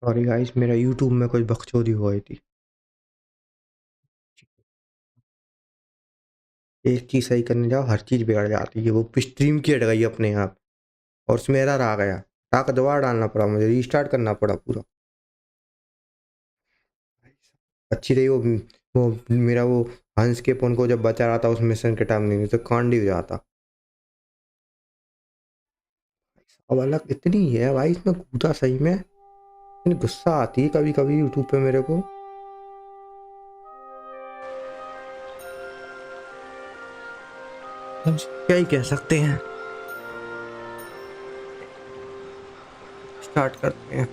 Sorry guys, मेरा YouTube में कुछ बकचोदी हो गई थी। एक चीज़ सही करने जाओ, हर चीज़ बिगड़ जाती है। वो स्ट्रीम की हट गई अपने आप और उसमें एरर आ गया। ताकत दोबारा डालना पड़ा, मुझे रीस्टार्ट करना पड़ा पूरा। अच्छी रही वो मेरा वो हंस के फोन को जब बचा रहा था उस मिशन के टाइम, नहीं तो कांड ही हो जाता। अब अलग इतनी है भाई, इसमें कूदा सही में, इतनी गुस्सा आती है कभी कभी यूट्यूब पे मेरे को। क्या ही कह सकते हैं। स्टार्ट करते हैं।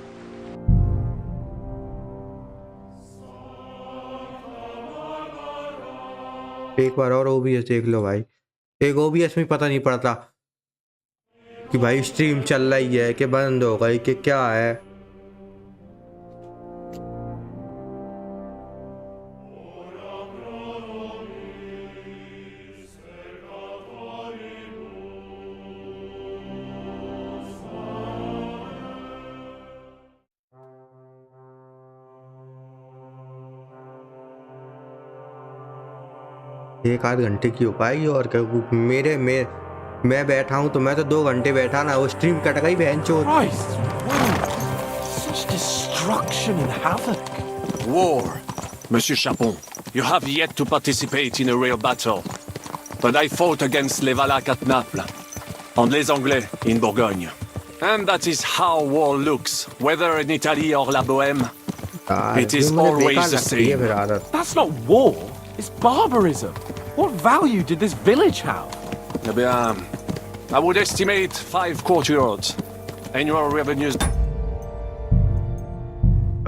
एक बार और ओबीएस देख लो भाई। एक ओबीएस में पता नहीं पड़ता कि भाई स्ट्रीम चल रही है कि बंद हो गई कि क्या है। एक आध घंटे की हो पाएगी और क्या। मैं बैठा हूँ तो मैं तो 2 घंटे बैठा ना, वो स्ट्रीम कट गई बहन चोद। Such destruction and havoc. War. Monsieur Capon, you have yet to participate in a real battle. But I fought against les Valaques at Naples, and les Anglais in Bourgogne. And that is how war looks, whether in Italy or la Bohème. It is always the same. That's not war. It's barbarism. What value did this village have? Eh bien, I would estimate 5 courtyards. Annual revenues.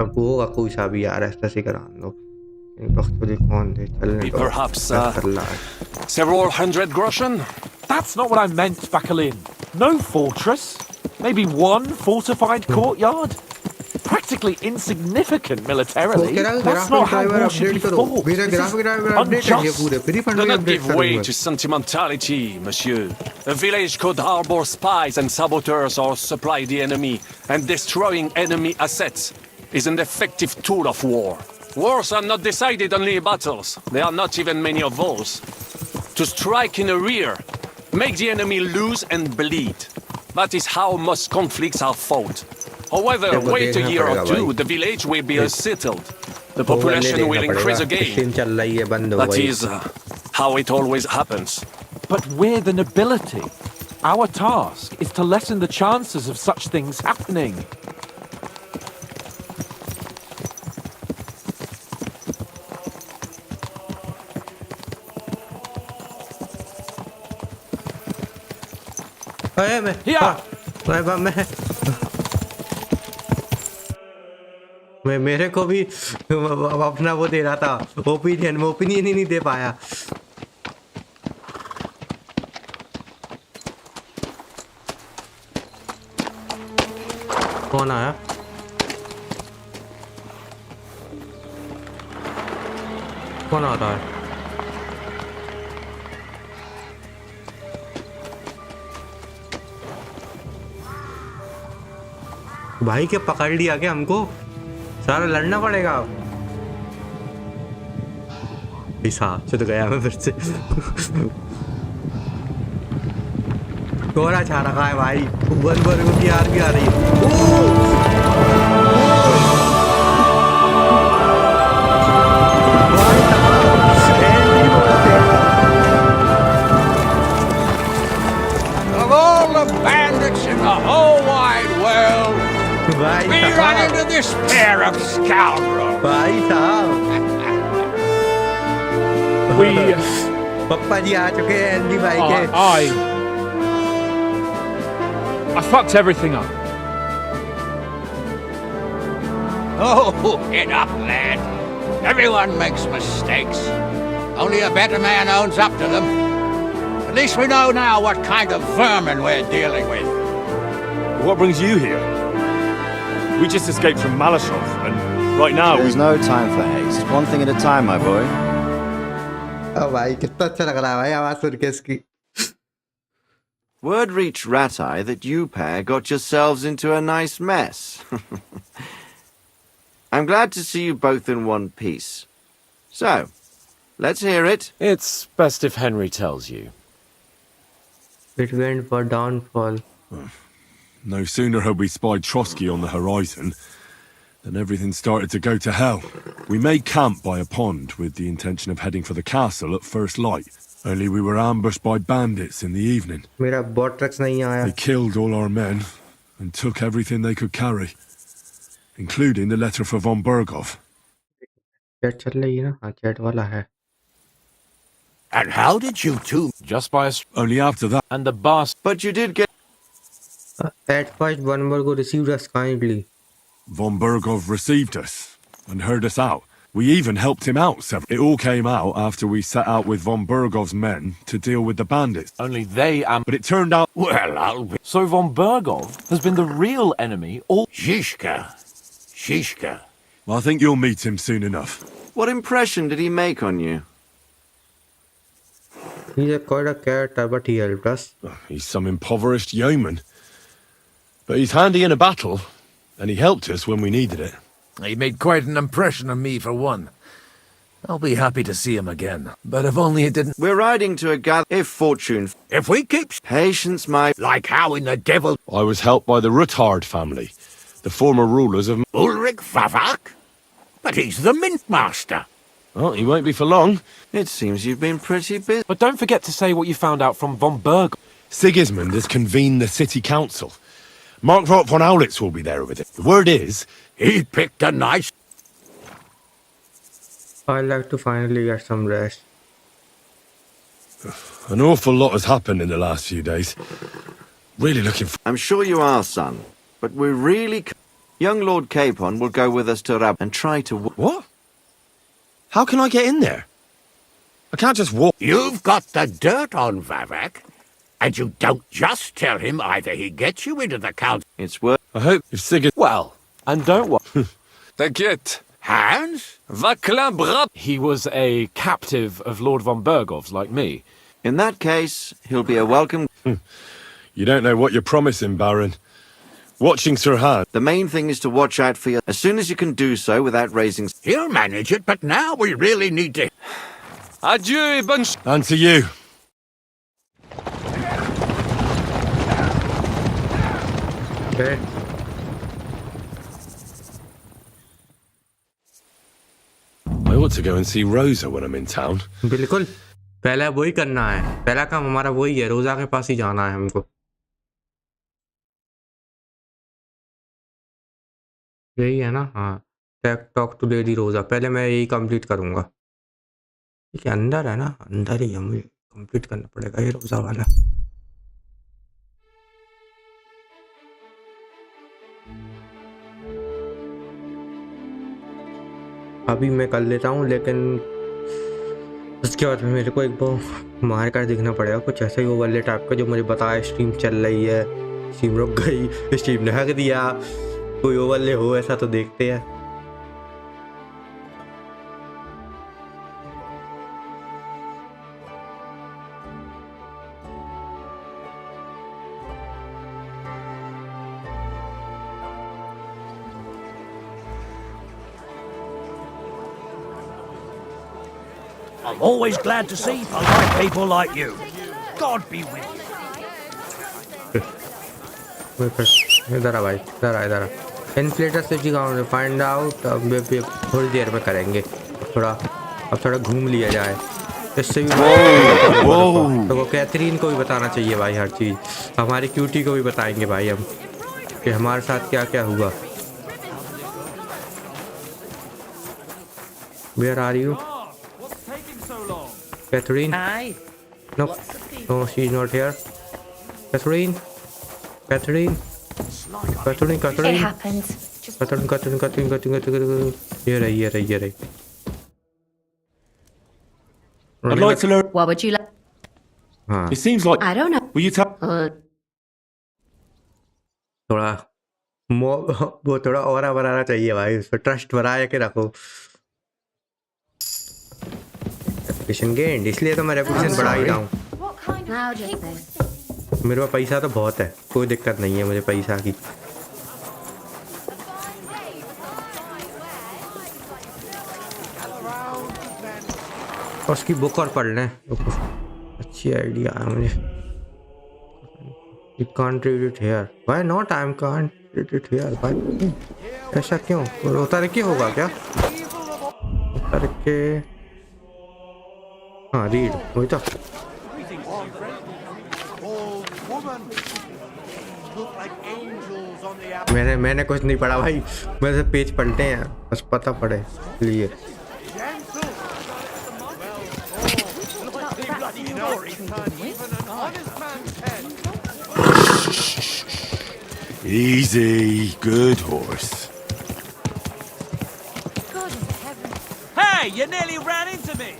अब होगा कोई सा भी यार, ऐसा से करा लो। कौन दे चलने दो। Perhaps several hundred groschen? That's not what I meant, Bakalin. No fortress. Maybe one fortified courtyard. Practically insignificant militarily. That's not how war should be fought. This is unjust. Do not give way to sentimentality, monsieur. A village could harbor spies and saboteurs or supply the enemy, and destroying enemy assets is an effective tool of war. Wars are not decided only in battles. There are not even many of those. To strike in the rear, make the enemy lose and bleed. That is how most conflicts are fought. However, wait a year or two, the village will be settled. The population will increase again. That is how it always happens. But we're the nobility. Our task is to lessen the chances of such things happening. मैं मेरे को भी अपना वो दे रहा था opinion, मैं opinion ही नहीं दे पाया। कौन आया? कौन आ रहा है? भाई के पकड़ लिया क्या हमको? सारा लड़ना पड़ेगा। से तो गया मैं फिर से। कोहरा छा रखा है भाई, वन की आर्मी आ रही है। Of all the bandits in the whole wide world, we run into this pair of scoundrels. भाई साहब, पप्पा जी आ चुके हैं एंडी भाई के। I fucked everything up. Oh, get up, lad. Everyone makes mistakes. Only a better man owns up to them. At least we know now what kind of vermin we're dealing with. What brings you here? We just escaped from Malashov, and right now There's no time for haste. One thing at a time, my boy. Oh भाई कितना अच्छा लग रहा है भाई आवाज सुन के इसकी। Word reached Rat-Eye that you pair got yourselves into a nice mess. I'm glad to see you both in one piece. So, let's hear it. It's best if Henry tells you. It went for downfall. No sooner had we spied Trotsky on the horizon than everything started to go to hell. We made camp by a pond with the intention of heading for the castle at first light. Only we were ambushed by bandits in the evening. मेरा bot trucks नहीं आया. They killed all our men and took everything they could carry, including the letter for von Berghoff. Chat चल रही है ना? हाँ, chat वाला है. And how did you two? Just by a... Only after that. And the bastard... But you did get... At first, one Burgo received us kindly. Von Berghoff received us and heard us out. We even helped him out several. It all came out after we set out with von Berghoff's men to deal with the bandits. Only they But it turned out... Well, I'll be... So von Berghoff has been the real enemy all... Shishka. Well, I think you'll meet him soon enough. What impression did he make on you? He's quite a character, but he helped us. He's some impoverished yeoman. But he's handy in a battle, and he helped us when we needed it. He made quite an impression on me, for one. I'll be happy to see him again. But if only it didn't... We're riding to a gather... If fortune... If we keep... Patience, my... Like how in the devil... I was helped by the Ruthard family, the former rulers of... Ulrich Favak? But he's the mint master. Well, he won't be for long. It seems you've been pretty busy. But don't forget to say what you found out from von Berghoff. Sigismund has convened the city council. Markvart von Aulitz will be there with it. The word is... He picked a nice... I'd like to finally get some rest. An awful lot has happened in the last few days. Really looking for... I'm sure you are, son. But we're really... Young Lord Capon will go with us to Rab and try to... What? How can I get in there? I can't just walk... You've got the dirt on Vavak, and you don't just tell him either he gets you into the council... It's worth... I hope if Sigurd... Well, and don't worry. T'inquiète. Hans? Vaclin Brab. He was a captive of Lord von Berghoff's, like me. In that case, he'll be a welcome... You don't know what you're promising, Baron. Watching Sir Han. The main thing is to watch out for you as soon as you can do so without raising... He'll manage it, but now we really need to... Adieu et bonne ch... And to you. Okay. I ought to go and see Rosa when I'm in town. बिल्कुल पहला वही करना है पहला काम हमारा वही है रोजा के पास ही जाना है हमको यही है ना हाँ टॉक टू लेडी रोजा पहले मैं यही कंप्लीट करूंगा ठीक है अंदर है ना अंदर ही है मुझे कंप्लीट करना पड़ेगा ये रोजा वाला अभी मैं कर लेता हूँ लेकिन उसके बाद में मेरे को एक बार मार कर दिखना पड़ेगा कुछ ऐसा ही ओवरले टाइप का जो मुझे बताया स्ट्रीम चल रही है स्ट्रीम रुक गई स्ट्रीम ने हक दिया कोई ओवरले हो ऐसा तो देखते हैं I'm always glad to see polite people like you. God be with you. इधर आ भाई इधर आ इन्फ्लेटर से जी गाँव फाइंड आउट थोड़ी देर में करेंगे अब थोड़ा घूम लिया जाए इससे भी तो कैथरीन को भी बताना चाहिए भाई हर चीज़ हमारी क्यूटी को भी बताएंगे भाई हम कि हमारे साथ क्या क्या हुआ Where are you? Catherine? Hi. No, she's not here. Catherine? It happened. Catherine. ये रही. I'd like to learn... What would you like? It seems like... I don't know. Will you tell... वो थोड़ा और बनाना चाहिए भाई उस पर ट्रस्ट बनाया के रखो रेपुटेशन गेन्ड इसलिए तो मैं रेपुटेशन बढ़ा ही रहा हूँ Now just this. मेरे पास पैसा तो बहुत है कोई दिक्कत नहीं है मुझे पैसा की और उसकी बुक और पढ़ लें, अच्छी आइडिया है मुझे। You can't read it here. Why not? I can't read it here. Why? ऐसा क्यों? उतार के होगा क्या? उतार के हाँ रीड वही तो। मैंने कुछ नहीं पढ़ा भाई, मेरे से पेज पलटे हैं बस पता पड़े लिए। Easy, good horse. Hey, you nearly ran into me!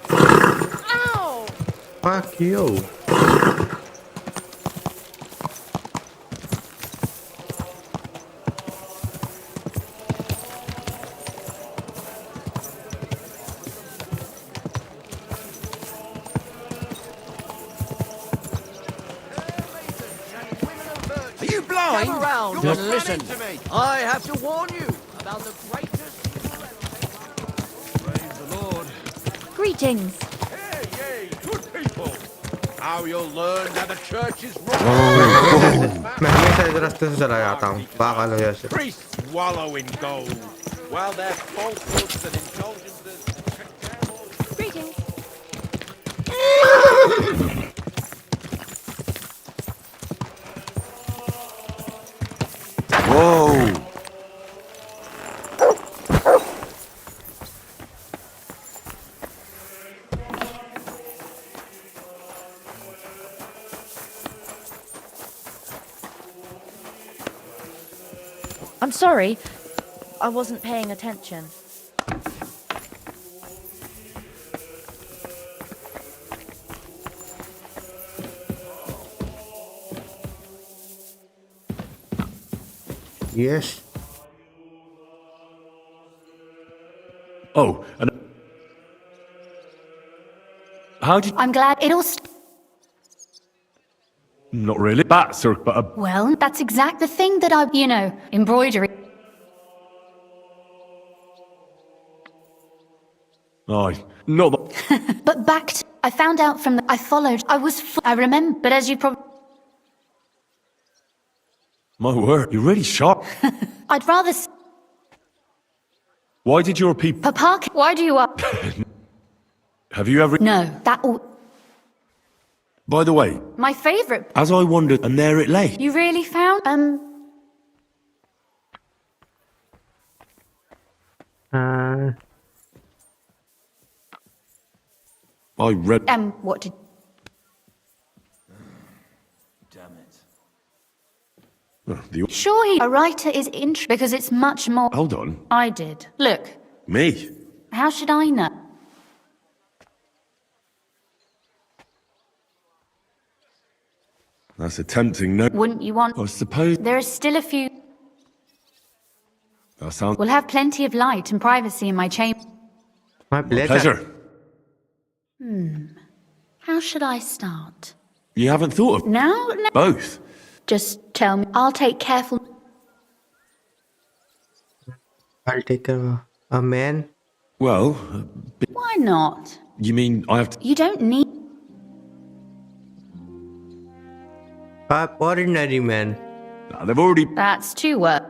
Ow! Fuck you. Come around and listen. I have to warn you about the greatest... Praise the Lord. Greetings. Hey, good people. Now you'll learn that the church is wrong. मैं हमेशा इस रास्ते से चला जाता हूँ पागल हो जैसे। Priests wallow in gold, while their falsehoods and indulgences... Greetings. Whoa! I'm sorry. I wasn't paying attention. Yes. Oh, and how did? I'm glad it all... Not really. Bats are, but a... Well, that's exact the thing that I, embroidery. Aye, not that. But I found out from I followed. I remember, but as you probably... My word, you're really sharp. I'd rather... Why did your people? Papa, why do you up? Have you ever? No, that all... By the way, My favourite... as I wandered, and there it lay. You really found... I read. What did... The... Sure, a writer is because it's much more... Hold on. I did. Look, Me? how should I know? That's a tempting note. Wouldn't you want... I suppose. There are still a few... That sounds. We'll have plenty of light and privacy in my chamber. My Pleasure. How should I start? You haven't thought of Now? both. Just tell me. I'll take careful... I'll take a man. Well, Why not? you mean I have to? You don't need... Ordinary man. Nah, they've already. That's two words.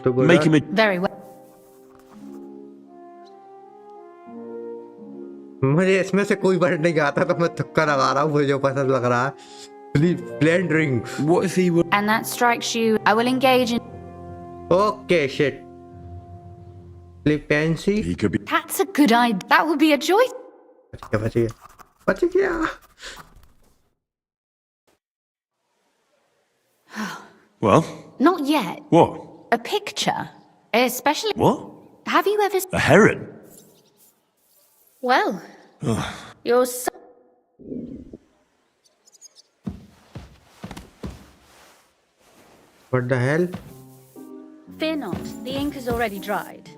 तो बोला Make him a. Very well. मुझे इसमें से कोई word नहीं आता तो मैं तुक्का लगा रहा हूँ मुझे जो पसंद लग रहा है blending. What if he were? And that strikes you. I will engage in... Okay, shit. Flippancy. He could be. That's a good idea. That would be a joy. बच गया. Well, Not yet. what? A picture. Especially... What? Have you ever... A heron? Well... You're so... What the hell? Fear not. The ink is already dried.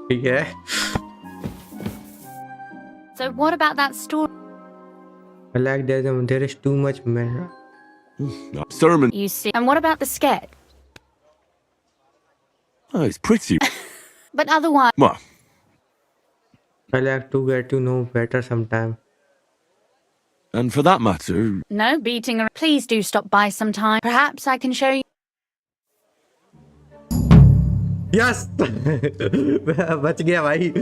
ठीक है. So what about that story? I like there is too much Sermon. You see. And what about the sketch? Oh, it's pretty. But otherwise. Well, I like to get to know better sometime. and for that matter, No beating around. Please do stop by sometime. Perhaps I can show you. Yes. बच गया भाई.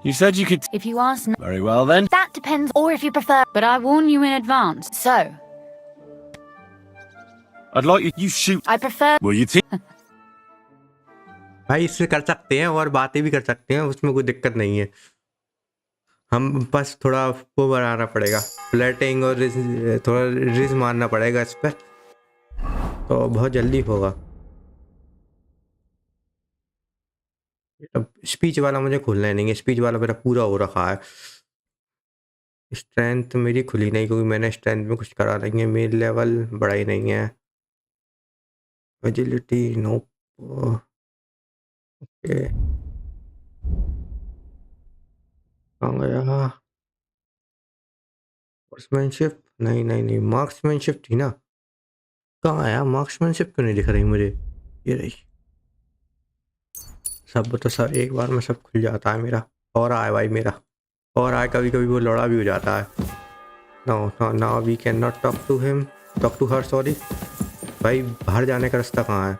You said you could... If you ask. Very well then. That depends. Or if you prefer. But I warn you in advance. So. I'd like you... You shoot... I prefer. will you take? भाई इससे कर सकते हैं और बातें भी कर सकते हैं, उसमें कोई दिक्कत नहीं है. हम बस थोड़ा वो बनाना पड़ेगा, फ्लैटिंग और थोड़ा रिज मारना पड़ेगा इस पर, तो बहुत जल्दी होगा. अब स्पीच वाला मुझे खुलना नहीं है, स्पीच वाला मेरा पूरा हो रखा है. स्ट्रेंथ मेरी खुली नहीं क्योंकि मैंने स्ट्रेंथ में कुछ करा नहीं है, मेरी लेवल बढ़ा ही नहीं है. Agility no. ओके कहाँ गया? मार्क्समैनशिप नहीं नहीं नहीं, मार्क्समैनशिप थी ना. कहाँ आया मार्क्समैनशिप? क्यों नहीं दिख रही मुझे? ये रही. सब तो सब एक बार में सब खुल जाता है मेरा. और आए भाई मेरा, और आए. कभी कभी वो लौड़ा भी हो जाता है. No no we can not talk to him, talk to her. Sorry भाई, बाहर जाने का रास्ता कहाँ है?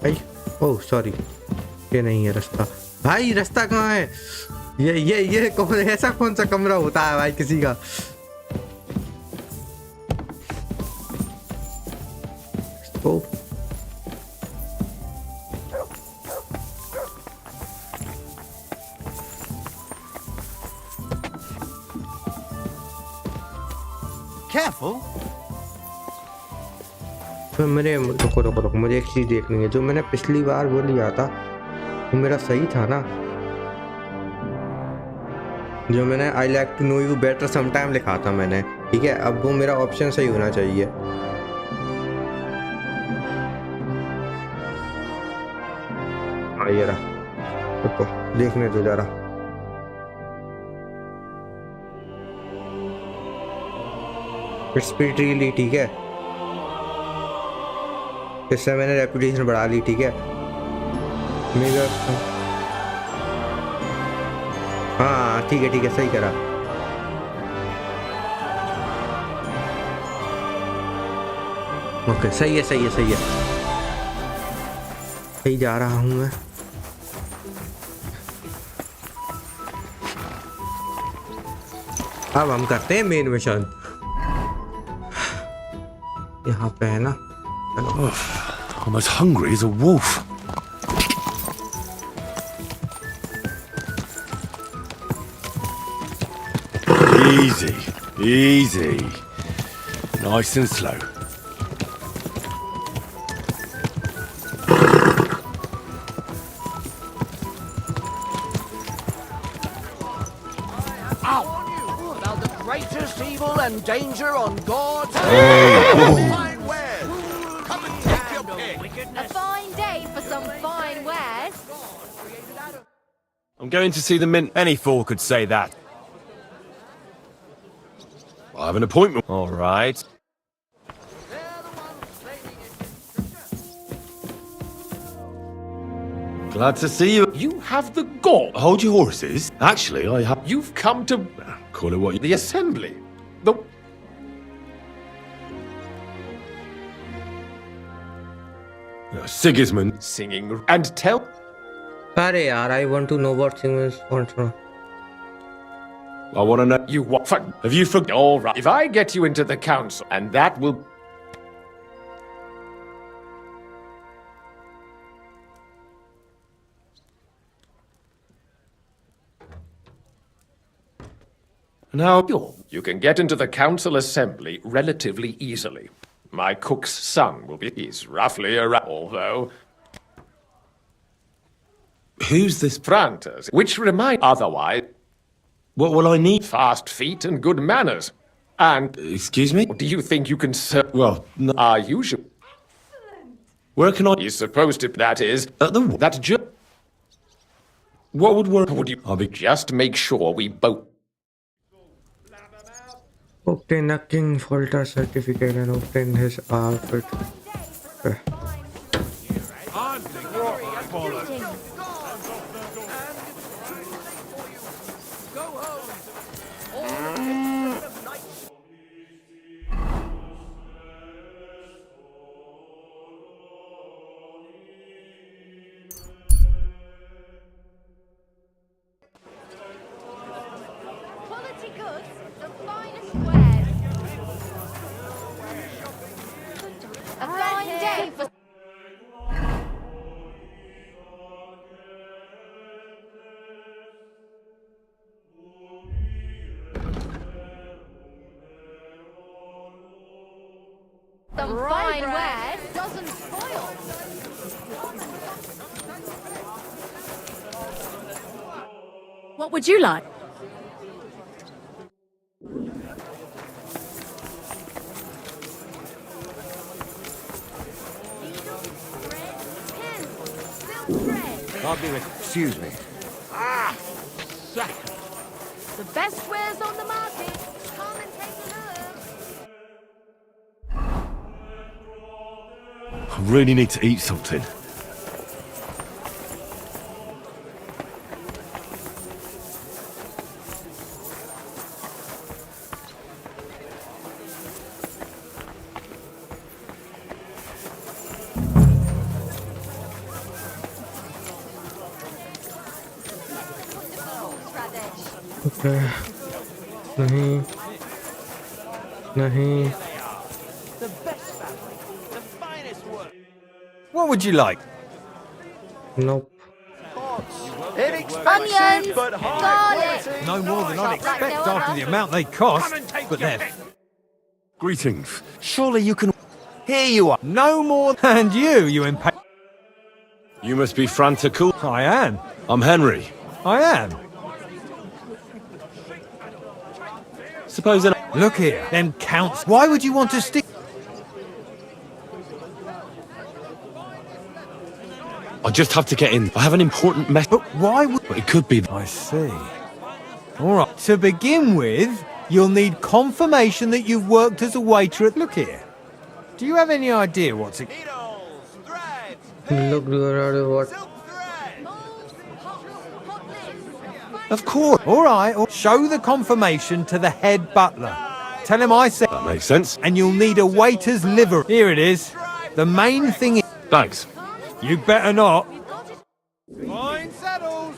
भाई ओह सॉरी, ये नहीं है रास्ता. भाई रास्ता कहाँ है? ये कौन, ऐसा कौन सा कमरा होता है भाई किसी का? तो Careful. तो मेरे रुको, मुझे एक चीज़ देखनी है. जो मैंने पिछली बार वो लिया था वो मेरा सही था ना? जो मैंने I like to know you better sometime लिखा था मैंने, ठीक है. अब वो मेरा ऑप्शन सही होना चाहिए. हाँ ये रहा. रुको देखने दो जरा. इट्स प्रीटी, ठीक है. इससे मैंने रेपुटेशन बढ़ा ली, ठीक है. मेरा हाँ ठीक है सही करा. ओके सही है. सही जा रहा हूँ मैं. अब हम करते हैं मेन मिशन. यहाँ पे है ना. I'm as hungry as a wolf. Easy. Nice and slow. About the greatest evil and danger on God's Fine wares. Come and take your pick. A fine day for some fine wares. I'm going to see the mint. Any fool could say that. I have an appointment. All right. Glad to see you. You have the gall. Hold your horses. Actually, I have. You've come to Call it what you. the assembly. The Sigismund. singing and tell. अरे यार, I want to know what things want to know. I want to know. You what? Have you forgotten? All right. If I get you into the council, and that will. Now, You can get into the council assembly relatively easily. My cook's son will be. He's roughly around, although. who's this? Frantas, which remind otherwise. What will I need? Fast feet and good manners. And Excuse me? do you think you can serve Well, no. our usual? Where can I... He's supposed to, that is, At the... that What would work? would you I'll be... just make sure we both... Obtain a King Folter certificate and obtain his outfit. Okay. Quality goods, the finest wares. A fine day for... Some fine wares doesn't spoil. What would you like? Excuse me. The best wares on the market. Come and take a look. I really need to eat something. Okay. नहीं नहीं. What would you like? Nope. Onions, garlic. No more than I'd expect after the amount they cost. But they're... Greetings. Surely you can... Here you are. No more... And you impatient... You must be Frantical. I am. I'm Henry. I am. Suppose an... Look here. Them counts... Why would you want to stick... I just have to get in. I have an important message. But why would... But it could be... I see. All right. To begin with, you'll need confirmation that you've worked as a waiter at... Look here. Do you have any idea what's... Look, what? Of course. All right. Show the confirmation to the head butler. Tell him I said... That makes sense. And you'll need a waiter's liver. Here it is. The main thing is... Thanks. You better not. Fine saddles.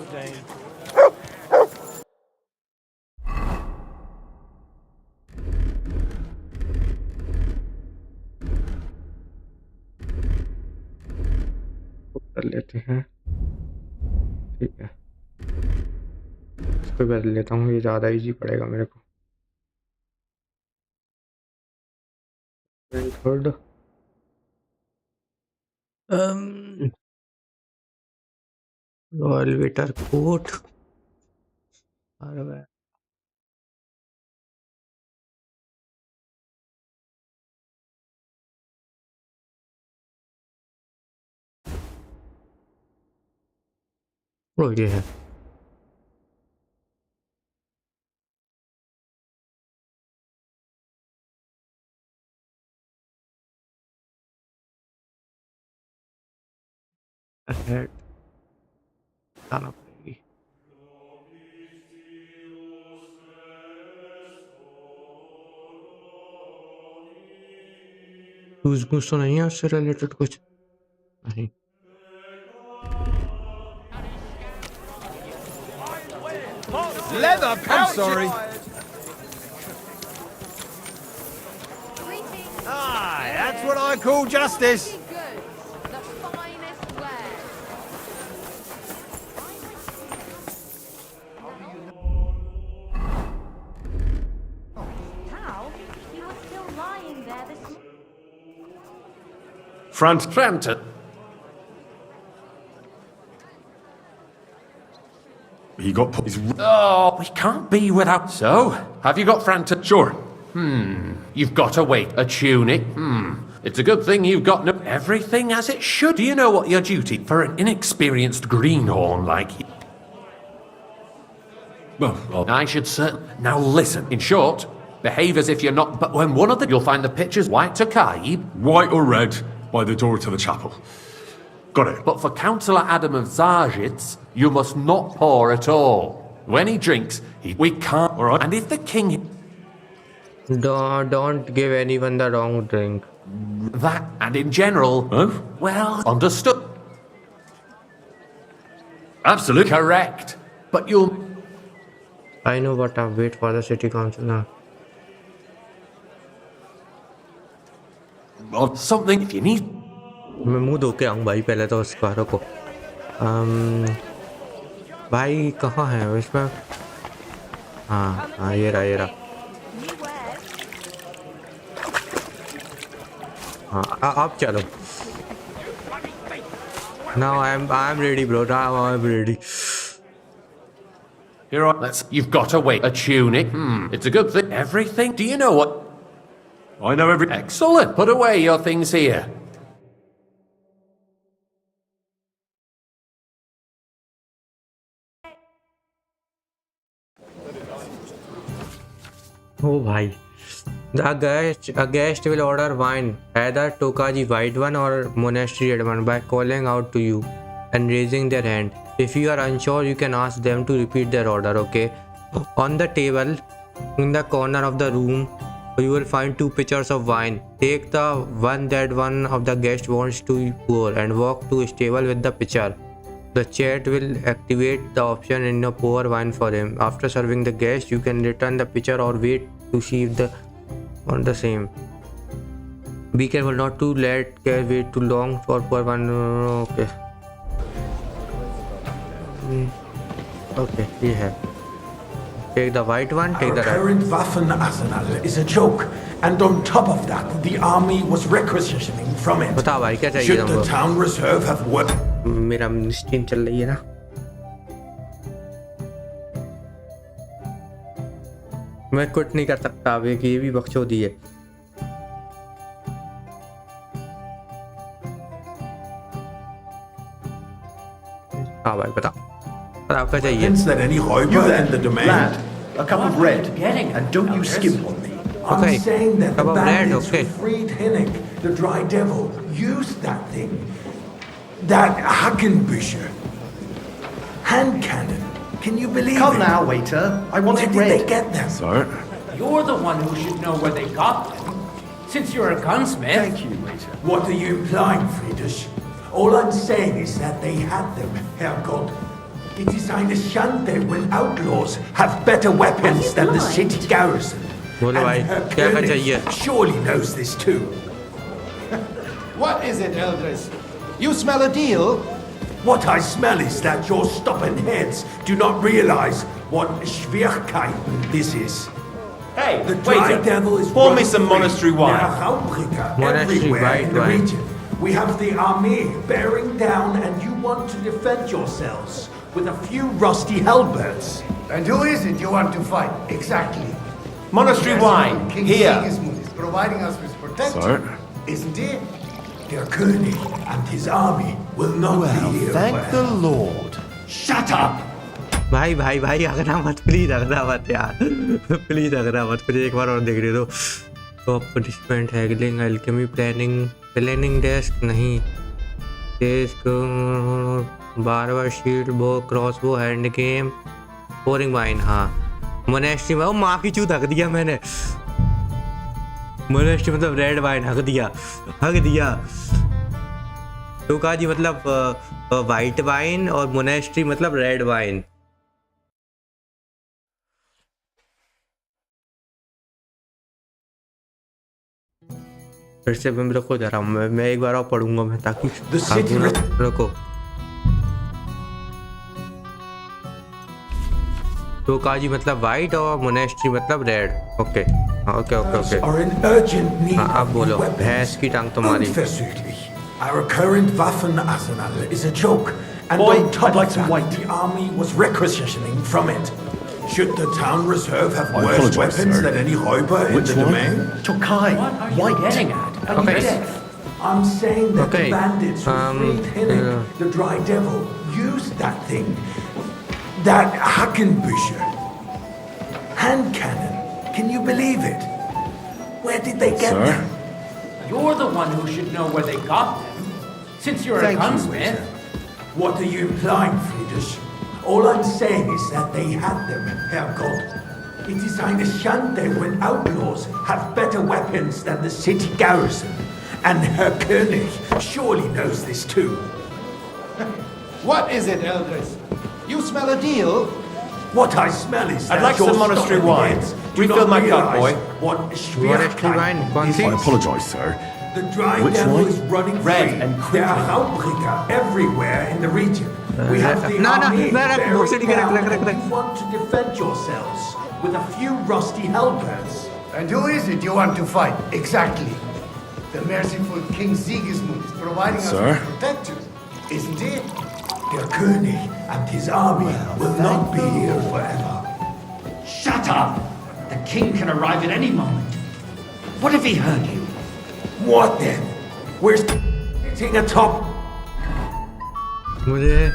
कर लेते हैं. ठीक है. इसको बदल लेता हूँ. ये ज़्यादा इजी पड़ेगा मेरे को. थर्ड. Elevator coat. वो ये है. Ahead. आना पड़ेगी. कुछ तो नहीं है उससे रिलेटेड कुछ नहीं. Leather, I'm sorry. Aye, that's what I call justice. The finest wares. How? He was still lying there this... Frampton. He got put. Oh, we can't be without. So, have you got Franta? Sure. You've got to wait. A tunic? It's a good thing you've got no. Everything as it should. Do you know what your duty for an inexperienced greenhorn like you? Well, I should certainly. Now listen. In short, behave as if you're not. But when one of them, you'll find the pictures white to Kaib. white or red by the door to the chapel. Got it. But for Councillor Adam of Zarjitz, you must not pour at all. When he drinks, we can't. All right. And if the king. Don't give anyone the wrong drink. That, and in general. Huh? Well, understood. Absolutely. Correct. But you'll. I know, but I'll wait for the city council now. Something if you need. मैं मुंह धो के आऊँ भाई पहले तो उस कारों को भाई कहाँ है इसमें हाँ ये रहा हाँ अब चलो now I'm ready bro now I'm ready Here you've got to wait. A tunic? It's a good thing. Everything? Do you know what? I know every. Excellent. Put away your things here. Oh bhai. A guest will order wine, either Tokaji white one or monastery red one, by calling out to you and raising their hand. If you are unsure, you can ask them to repeat their order, okay? On the table, in the corner of the room, you will find 2 pitchers of wine. Take the one that one of the guests wants to pour and walk to a stable with the pitcher. The chat will activate the option in your pour wine for him. After serving the guest, you can return the pitcher or wait to see if the on the same. Be careful not to let guests wait too long for pour wine. Okay. Okay, ये है. Take the white one, take the red. Our current Waffen arsenal is a joke, and on top of that, the army was requisitioning from it. बता भाई क्या चाहिए Should the तुमको? town reserve have worked? मेरा stream चल रही है ना. मैं कुछ नहीं कर सकता अब ये भी बकचोदी है. हाँ भाई बता. आपका चाहिए. Hence that any Räuber and the domain. Lad, a cup of red, and don't you skimp on me. Okay. I'm saying that the Cup of red, bandits okay. who freed Hinnick, the Dry Devil, used that thing. That Hackenbücher. Hand cannon. Can you believe Come it? now, waiter. I want Where it did red. they get them? Sir. You're the one who should know where they got them. Since you're a gunsmith. Thank you, waiter. What are you implying, Friedrich? All I'm saying is that they had them, Herrgott. It is eine Schande when outlaws have better weapons than the city garrison. बोलो भाई क्या क्या चाहिए? Surely knows this too. What is it, Eldris? You smell a deal? What I smell is that your stubborn heads do not realize what Schwierigkeiten this is. Hey, The Dry waiter, Devil is pour me running some free. monastery wine. There are Raumbringer Monastery everywhere white in the wine. region. We have the army bearing down, and you want to defend yourselves with a few rusty halberds. And who is it you want to fight? Exactly. Monastery wine, King here. Sigismund is providing us with protection. Sir. Isn't it? Der König and his army will not be here. Thank the Lord. Shut up! भाई भाई भाई अगना मत please अगना मत यार please अगना मत मुझे एक बार और देखने दो. Top participant haggling Alchemy planning desk नहीं डेस्क बारबर शील्ड बो crossbow hand game pouring wine. हाँ मोनेस्ट्री में माँ की चूत हक दिया मैंने. मोनेस्ट्री मतलब रेड वाइन हक दिया. टोकाजी मतलब वाइट वाइन और मोनेस्ट्री मतलब रेड वाइन. फिर से मैं रखो जरा मैं एक बार और पढ़ूंगा मैं ताकि रखो. तो काजी मतलब वाइट और मोनेस्ट्री मतलब red. Okay okay okay okay. Are in urgent need हाँ अब of बोलो weapons. भैंस की टांग तुम्हारी. Unversüglich. Our current Waffen arsenal is a joke, And Boy, on top I'd like of some that, white. the army was requisitioning from it. Should the town reserve have I worse apologize, weapons sir. than any Räuber in Which the one? domain? Tokai, What are you white. getting at? Are you Okay. deaf? I'm saying that Okay, the bandits who freed Hinnick, the Dry Devil, used that thing. That Hackenbücher. Hand cannon. Can you believe it? Where did they get Sir? them? You're the one who should know where they got them. Since you're Thank a you, gunsmith. What are you implying, Friedrich? All I'm saying is that they had them, Herrgott. It is eine Schande when outlaws have better weapons than the city garrison. And Herr König surely knows this too. What is it, Eldris? You smell a deal? What I smell is I'd that like some your monastery stubborn wine. heads do Refill not my cup, realize boy. What Monastery wine, Schwierigkeit is. I apologize, sir. The Dry Which Devil wine? is running Red free. and There are quickly. Raubricker everywhere in the region. We have the No, army no, very Monastery, proud correct. and you want to defend yourselves with a few rusty halberds. And who is it you want to fight? Exactly. The merciful King Sigismund is providing us Sir? with protection, isn't it? Der König and his army will not be here forever. Shut up! The king can arrive at any moment. What if he heard you? What then? We're sitting atop. मुझे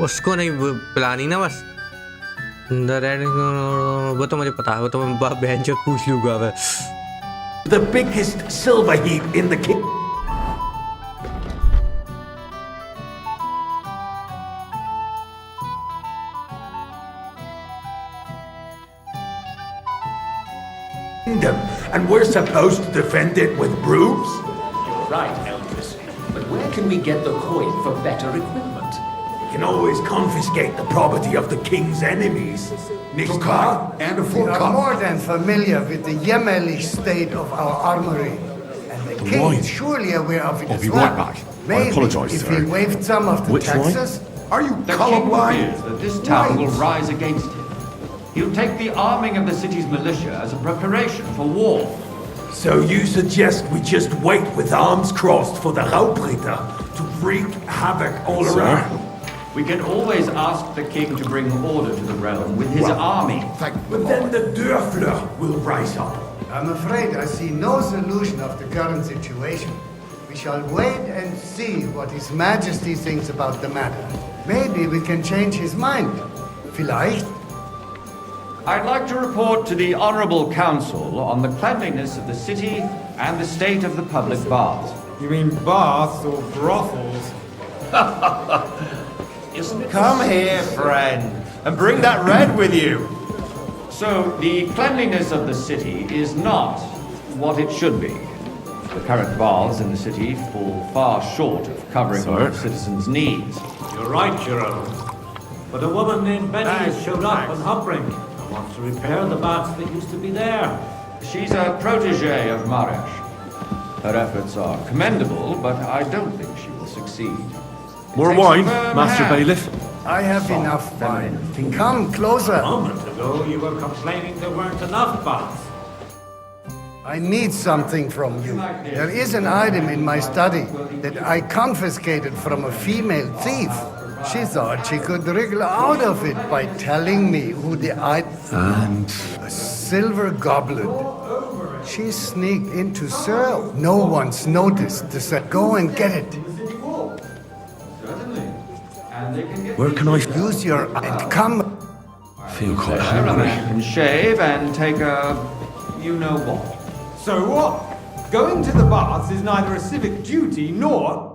उसको नहीं पिलानी ना बस वो तो मुझे पता है वो तो मैं बहन से पूछ लूंगा मैं The biggest silver heap in the kingdom, and we're supposed to defend it with brooms? You're right, Eldris. But where can we get the coin for better equipment? You can always confiscate the property of the king's enemies. Nicht wahr? And we are more than familiar with the jämmerlich state of our armory. And the king wine. is surely aware of it I'll as be well. right back. I Maybe apologize, if sir. he waived some of the Which wine? taxes. Are you The king colorblind? fears that this town will Right. rise against him. He'll take the arming of the city's militia as a preparation for war. So you suggest we just wait with arms crossed for the Raubritter to wreak havoc all Sir? around? We can always ask the king to bring order to the realm with his army. But then the Dörfler will rise up. I'm afraid I see no solution of the current situation. We shall wait and see what His Majesty thinks about the matter. Maybe we can change his mind. Vielleicht. I'd like to report to the Honourable Council on the cleanliness of the city and the state of the public baths. You mean baths or brothels? Come here, friend, and bring that red with you. So, the cleanliness of the city is not what it should be. The current baths in the city fall far short of covering all the citizens' needs. You're right, Your Honor. But a woman named Betty has showed up on Hopbrink and wants to repair the baths that used to be there. She's a protege of Maresh. Her efforts are commendable, but I don't think she will succeed. More Takes a wine, firm Master hand. Bailiff? I have enough wine. Come closer. A moment ago, you were complaining there weren't enough baths. I need something from you. There is an item in my study that I confiscated from a female thief. She thought she could wriggle out of it by telling me who the item... And... A silver goblet. She sneaked into Searle. No one's noticed. They said, go and get it. Where can I... Use your... and come... feel quite There, a hungry. man can shave and take a... you-know-what. So what? Going to the baths is neither a civic duty nor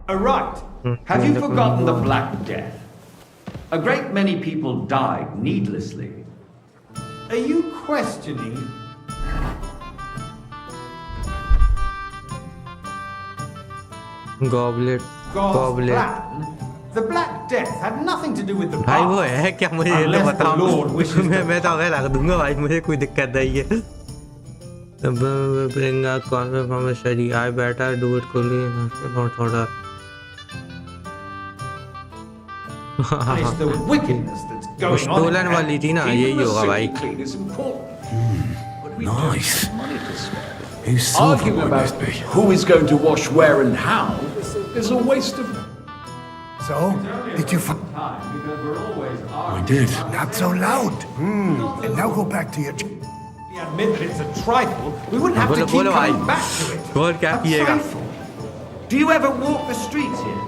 a right. Have you forgotten the Black Death? A great many people died needlessly. Are you questioning? Goblet God's goblet plan? The Black Death had nothing to do with the भाई वो past. है क्या मुझे ये तो Unless the बताओ Lord wishes मैं तो अगर रख दूंगा भाई मुझे कोई दिक्कत नहीं है bring a convey from a study I better do it quickly not order It's the wickedness that's going on. stolen वाली थी ना यही होगा भाई Clean is important. But we Nice. don't have money to spare. Whose silver Arguing wine about must be? who is going to wash where and how is a waste of... So, did you find... I did. Not so loud. And now go back to your... Admit that it's a trifle. We wouldn't have to keep coming back to it. क्या Trifle? Do you ever walk the streets here?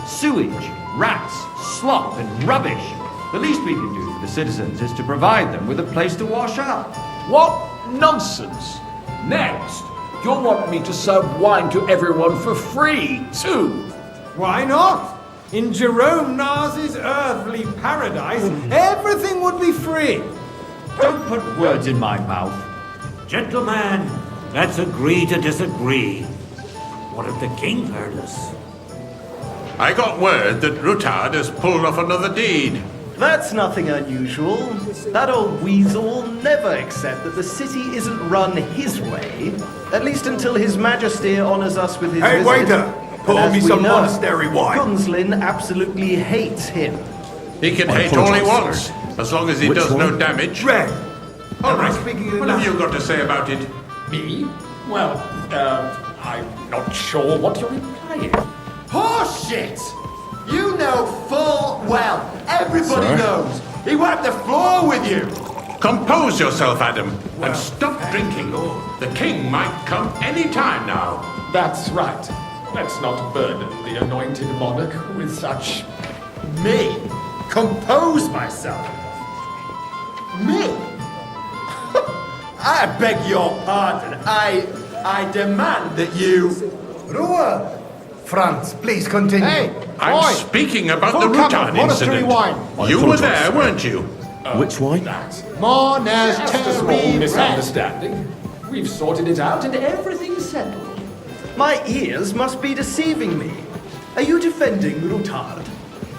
Sewage, rats, slop, and rubbish. The least we can do for the citizens is to provide them with a place to wash up. What nonsense! Next, you'll want me to serve wine to everyone for free, too. Why not? In Jerome Nas's earthly paradise, everything would be free. Don't put words in my mouth. Gentlemen, let's agree to disagree. What if the king heard us? I got word that Rutard has pulled off another deed. That's nothing unusual. That old weasel will never accept that the city isn't run his way, at least until His Majesty honours us with his visit. Waiter! Pour me some monastery wine. Gunslin absolutely hates him. He can hate all he wants, as long as he does no damage. Red! All right, what have you got to say about it? Me? Well, I'm not sure what you're implying. Horseshit! You know full well. Everybody knows. He wiped the floor with you. Compose yourself, Adam, and stop drinking. The king might come any time now. That's right. Let's not burden the anointed monarch with such... Me? Compose myself? Me? I beg your pardon. I demand that you... Ruhe! Franz, please continue. Hey, I'm speaking about the Rutard incident. You were there, weren't you? Which wine? Just a small misunderstanding. We've sorted it out and everything's settled. My ears must be deceiving me. Are you defending Rutard?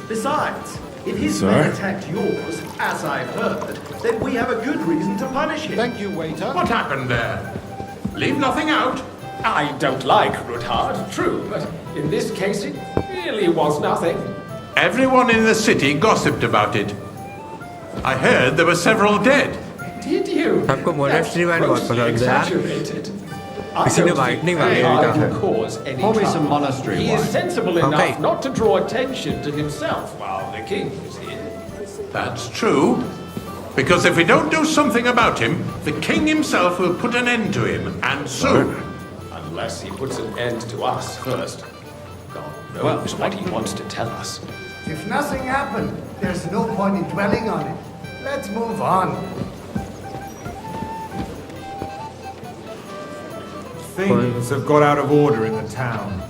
Besides, if his men attacked yours, as I've heard, then we have a good reason to punish him. Thank you, waiter. What happened there? Leave nothing out. I don't like Rutard, true, but in this case it really was nothing. Everyone in the city gossiped about it. I heard there were several dead. Did you? आपको monastery wine बहुत पसंद है Exaggerated. किसी ने white नहीं मांगी Won't cause any Pour me trouble. some monastery He wine. is sensible enough Okay. not to draw attention to himself while the king is here. That's true. Because if we don't do something about him, the king himself will put an end to him, and soon. Unless he puts an end to us first. God knows what he wants to tell us. If nothing happened, there's no point in dwelling on it. Let's move on. Things have got out of order in the town.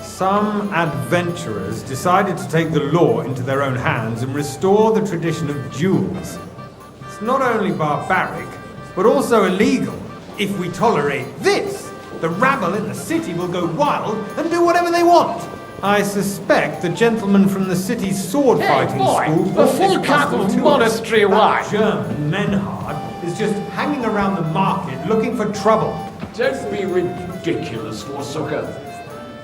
Some adventurers decided to take the law into their own hands and restore the tradition of duels. It's not only barbaric, but also illegal. If we tolerate this, the rabble in the city will go wild and do whatever they want. I suspect the gentleman from the city's sword fighting school a brought full this cup custom of to monastery us. wine. That German Menhard is just hanging around the market looking for trouble. Don't be ridiculous, Forsooker.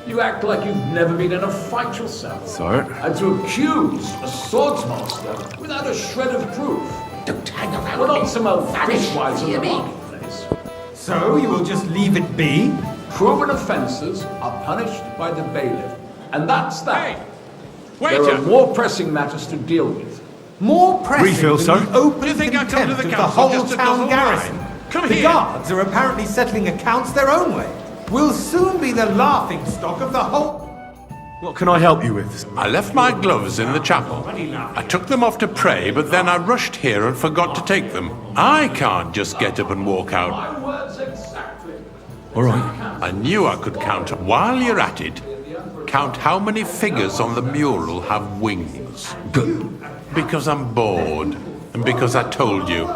You act like you've never been in a fight yourself. Sir? And to accuse a swordsmaster without a shred of proof. Don't hang around We're me. not some old Vanish, fishwives in hear the me? marketplace. So you will just leave it be? Proven offences are punished by the bailiff. And that's that. Hey, There waiter. are more pressing matters to deal with. More pressing Refill, than sir. the open Do you think I come to contempt the of the council whole just to town guzzle garrison. wine? Come The here. guards are apparently settling accounts their own way. We'll soon be the laughing stock of the whole... What can I help you with? I left my gloves in the chapel. I took them off to pray, but then I rushed here and forgot to take them. I can't just get up and walk out. My words exactly. All right. I knew I could count. While you're at it, count how many figures on the mural have wings. Good. Because I'm bored, and because I told you.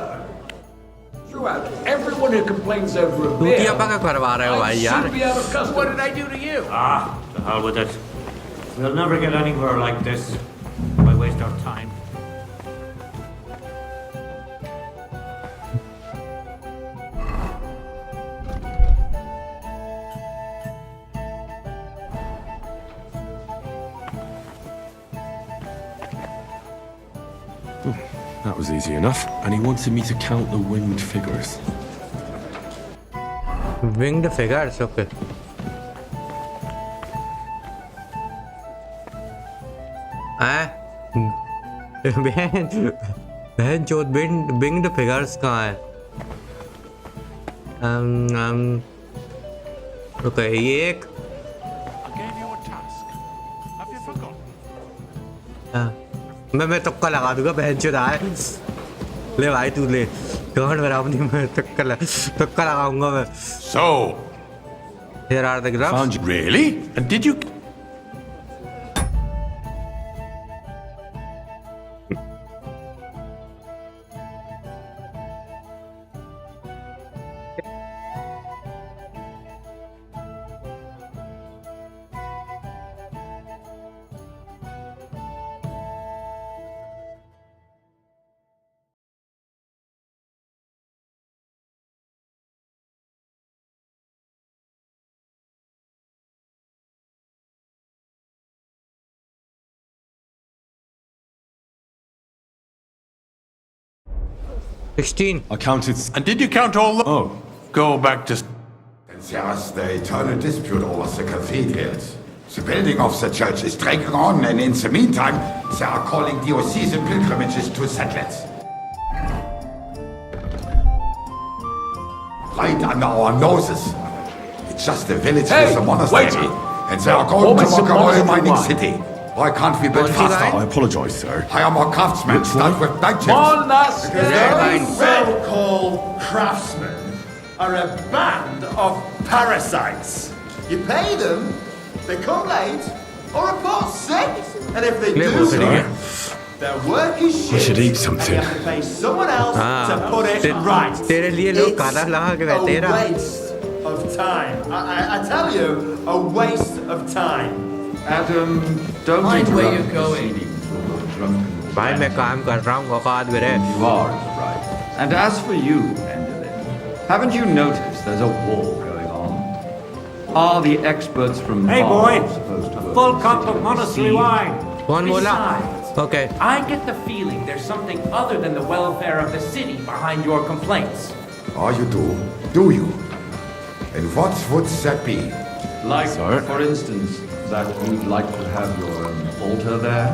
Throughout, everyone who complains over a तू beer, क्या पका करवा रहे हो भाई I यार should be out of custom. What did I do to you? Ah, the hell with it. We'll never get anywhere like this. Why waste our time? That was easy enough. And he wanted me to count the winged figures. winged figures okay बहन चोद बिंग्ड figures कहाँ है? Okay ये एक मैं तुक्का लगा दूंगा बहन चोद आए। ले भाई तू ले कौन बराबर नहीं मैं तुक्का लगाऊंगा मैं। So here are the graphs. Found you really? And did you? I counted. And did you count all the? Oh. Go back to. There's the eternal dispute over the cathedrals. The building of the church is dragging on, and in the meantime, they are calling diocesan pilgrimages to settlers. Right under our noses. It's just a village with a monastery, and they are going to mock a royal mining city. Why can't we build faster? I apologize, sir. Hire more craftsmen, start with night shifts. Those so-called craftsmen are a band of parasites. You pay them, they come late, or report sick, and if they do, their work is shit. We should eat something. You have to pay someone else to put it right. It's a waste of time. I tell you, a waste of time. Adam, don't Mind where interrupt you're going. proceedings for a drunken भाई मैं काम कर रहा हूँ औकात में रह। You are right. And as for you, Endelin, haven't you noticed there's a war going on? Are the experts from Hey, boy, supposed to a full cup of monastery wine. कौन बोला? Okay. I get the feeling there's something other than the welfare of the city behind your complaints. Oh, you do? Do you? And what would that be? Like, for instance, that you'd like to have your altar there?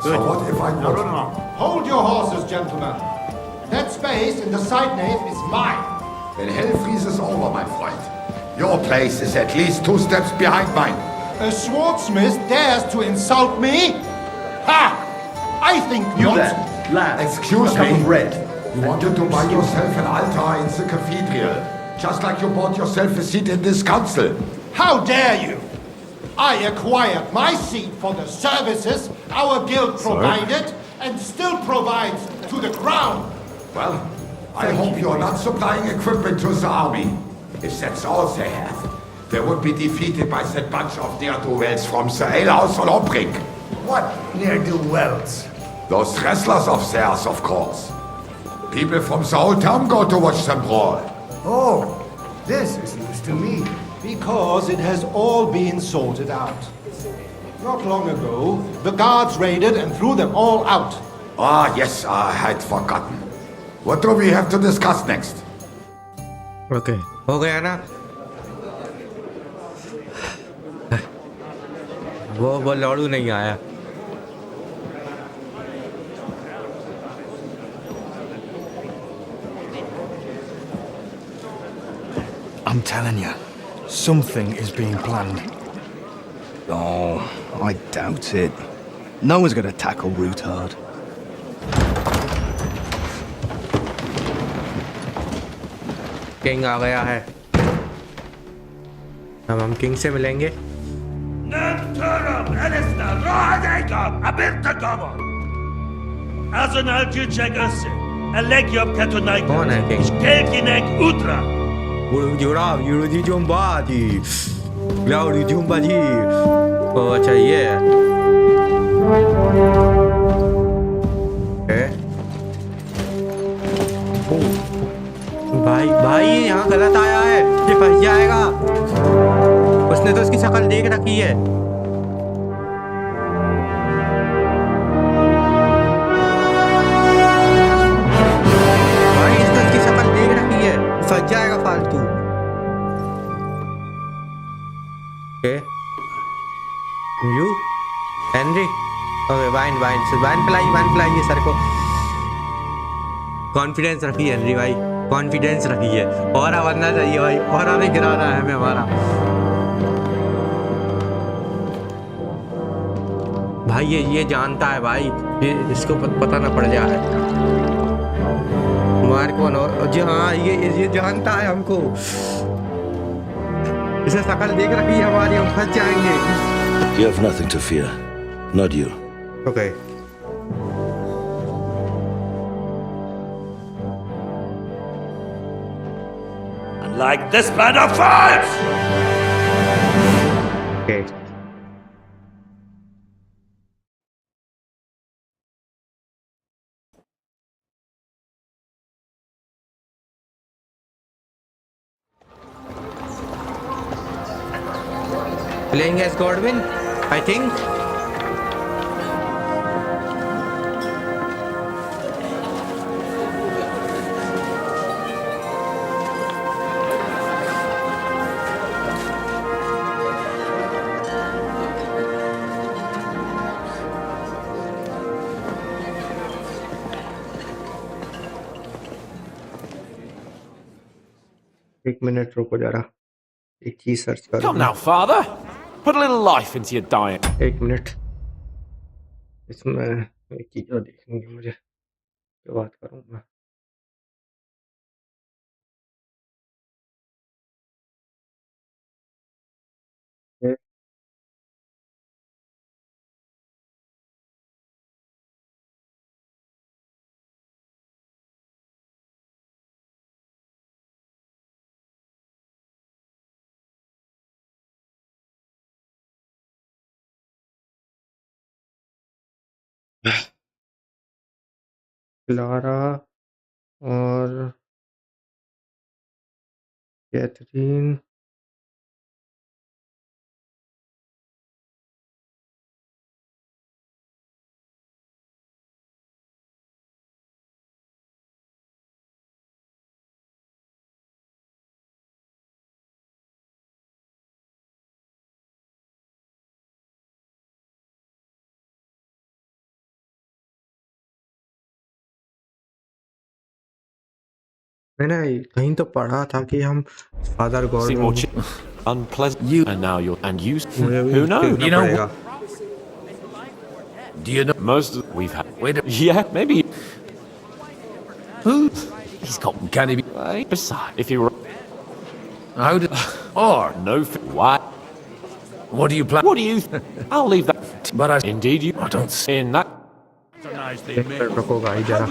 So what if I want... No. Hold your horses, gentlemen. That space in the side nave is mine. Then hell freezes over, my friend. Your place is at least 2 steps behind mine. A swordsmith dares to insult me? Ha! I think You not. there, lad. Excuse me. You wanted to buy yourself an altar in the cathedral, just like you bought yourself a seat in this council. How dare you? I acquired my seat for the services our guild provided and still provides to the crown. Well, I hope you're not supplying equipment to the army. If that's all they have, they would be defeated by that bunch of ne'er-do-wells from the alehouse on Obrink. What ne'er-do-wells? Those wrestlers of theirs, of course. People from the whole town go to watch them brawl. Oh, this is news to me. Because it has all been sorted out. Not long ago, the guards raided and threw them all out. Ah, yes, I had forgotten. What do we have to discuss next? Okay, हो गया ना? वो लड़ू नहीं आया। I'm telling you, something is being planned. Oh, I doubt it. No one's going to tackle Rootard. King आ गया है। अब हम किंग से मिलेंगे। कौन है किंग? ओ अच्छा ये है। भाई यहाँ गलत आया है, ये फंस जाएगा। उसने तो उसकी शक्ल देख रखी है। भाई इसने उसकी शक्ल देख रखी है, फंस जाएगा फालतू। Okay, you Henry, okay bye wine पिलाइए सर को। कॉन्फिडेंस रखिए हेनरी भाई, कॉन्फिडेंस रखिए। और बनना चाहिए भाई, और नहीं गिराना है हमें हमारा भाई। ये जानता है भाई, ये इसको पता ना पड़ जाए मार कौन हो जी। हाँ ये जानता है हमको, इसे शकल देख रखी है हमारी, हम फंस जाएंगे। You have nothing to fear, not you. Okay. Unlike this band of fools! Okay. Playing as Godwin, I think. एक मिनट रुको जरा, एक चीज सर्च करो। Come now, father. Put a little life into your diet. एक minute, इसमें एक चीज और देखनी है मुझे, क्या बात करूँ मैं। क्लारा और कैथरीन, मैंने कहीं तो पढ़ा था कि हम father See more Godwin unpleasant. You and now you're who knows? you know Do you know most of we've had? Wait a yeah, maybe. Who? He's got can he be? Besides, if you were how did or no why? What do you plan? What do you? I'll leave that. But indeed you. I don't see in that. रुको भाई जरा।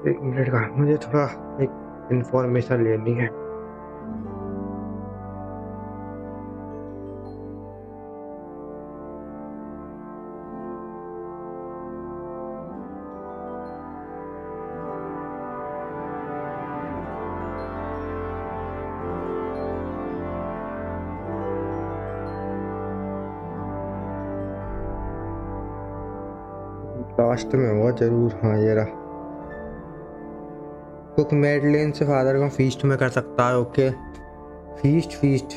एक minute का मुझे थोड़ा एक information लेनी है। लास्ट में हुआ जरूर। हाँ ये रहा। कुक मेडलेन से फादर का फीस्ट में कर सकता है। Okay feast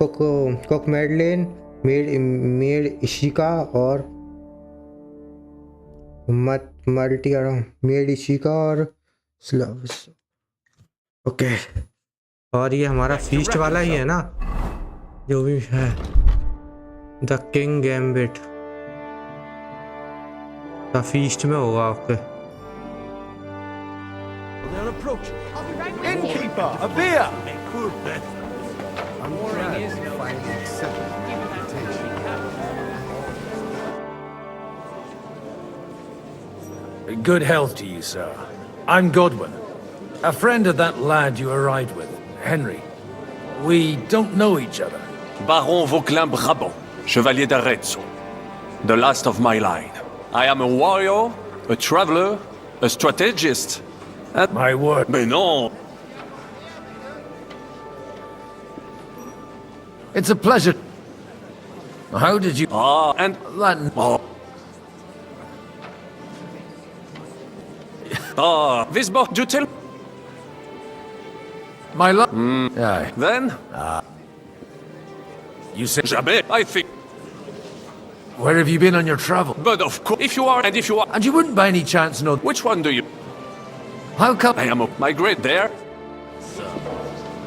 cook Madeleine made Ishika और मल्टी मेड इशिका और स्लव्स। ओके और ये हमारा फीस्ट वाला ही है ना जो भी है। The king gambit the feast में होगा। Okay Innkeeper, a beer! I'm glad you finally accepted the invitation. Good health to you, sir. I'm Godwin, a friend of that lad you arrived with, Henry. We don't know each other. Baron Vauquelin Brabant, Chevalier d'Arezzo. The last of my line. I am a warrior, a traveler, a strategist. My word. Mais non! It's a pleasure. How did you... and... Latin... This boy, do tell... My love... Aye. Then? You said... Jamais, I think. Where have you been on your travel? But of course, if you are, and if you are... And you wouldn't by any chance know... Which one do you... How come... I am a migrate there.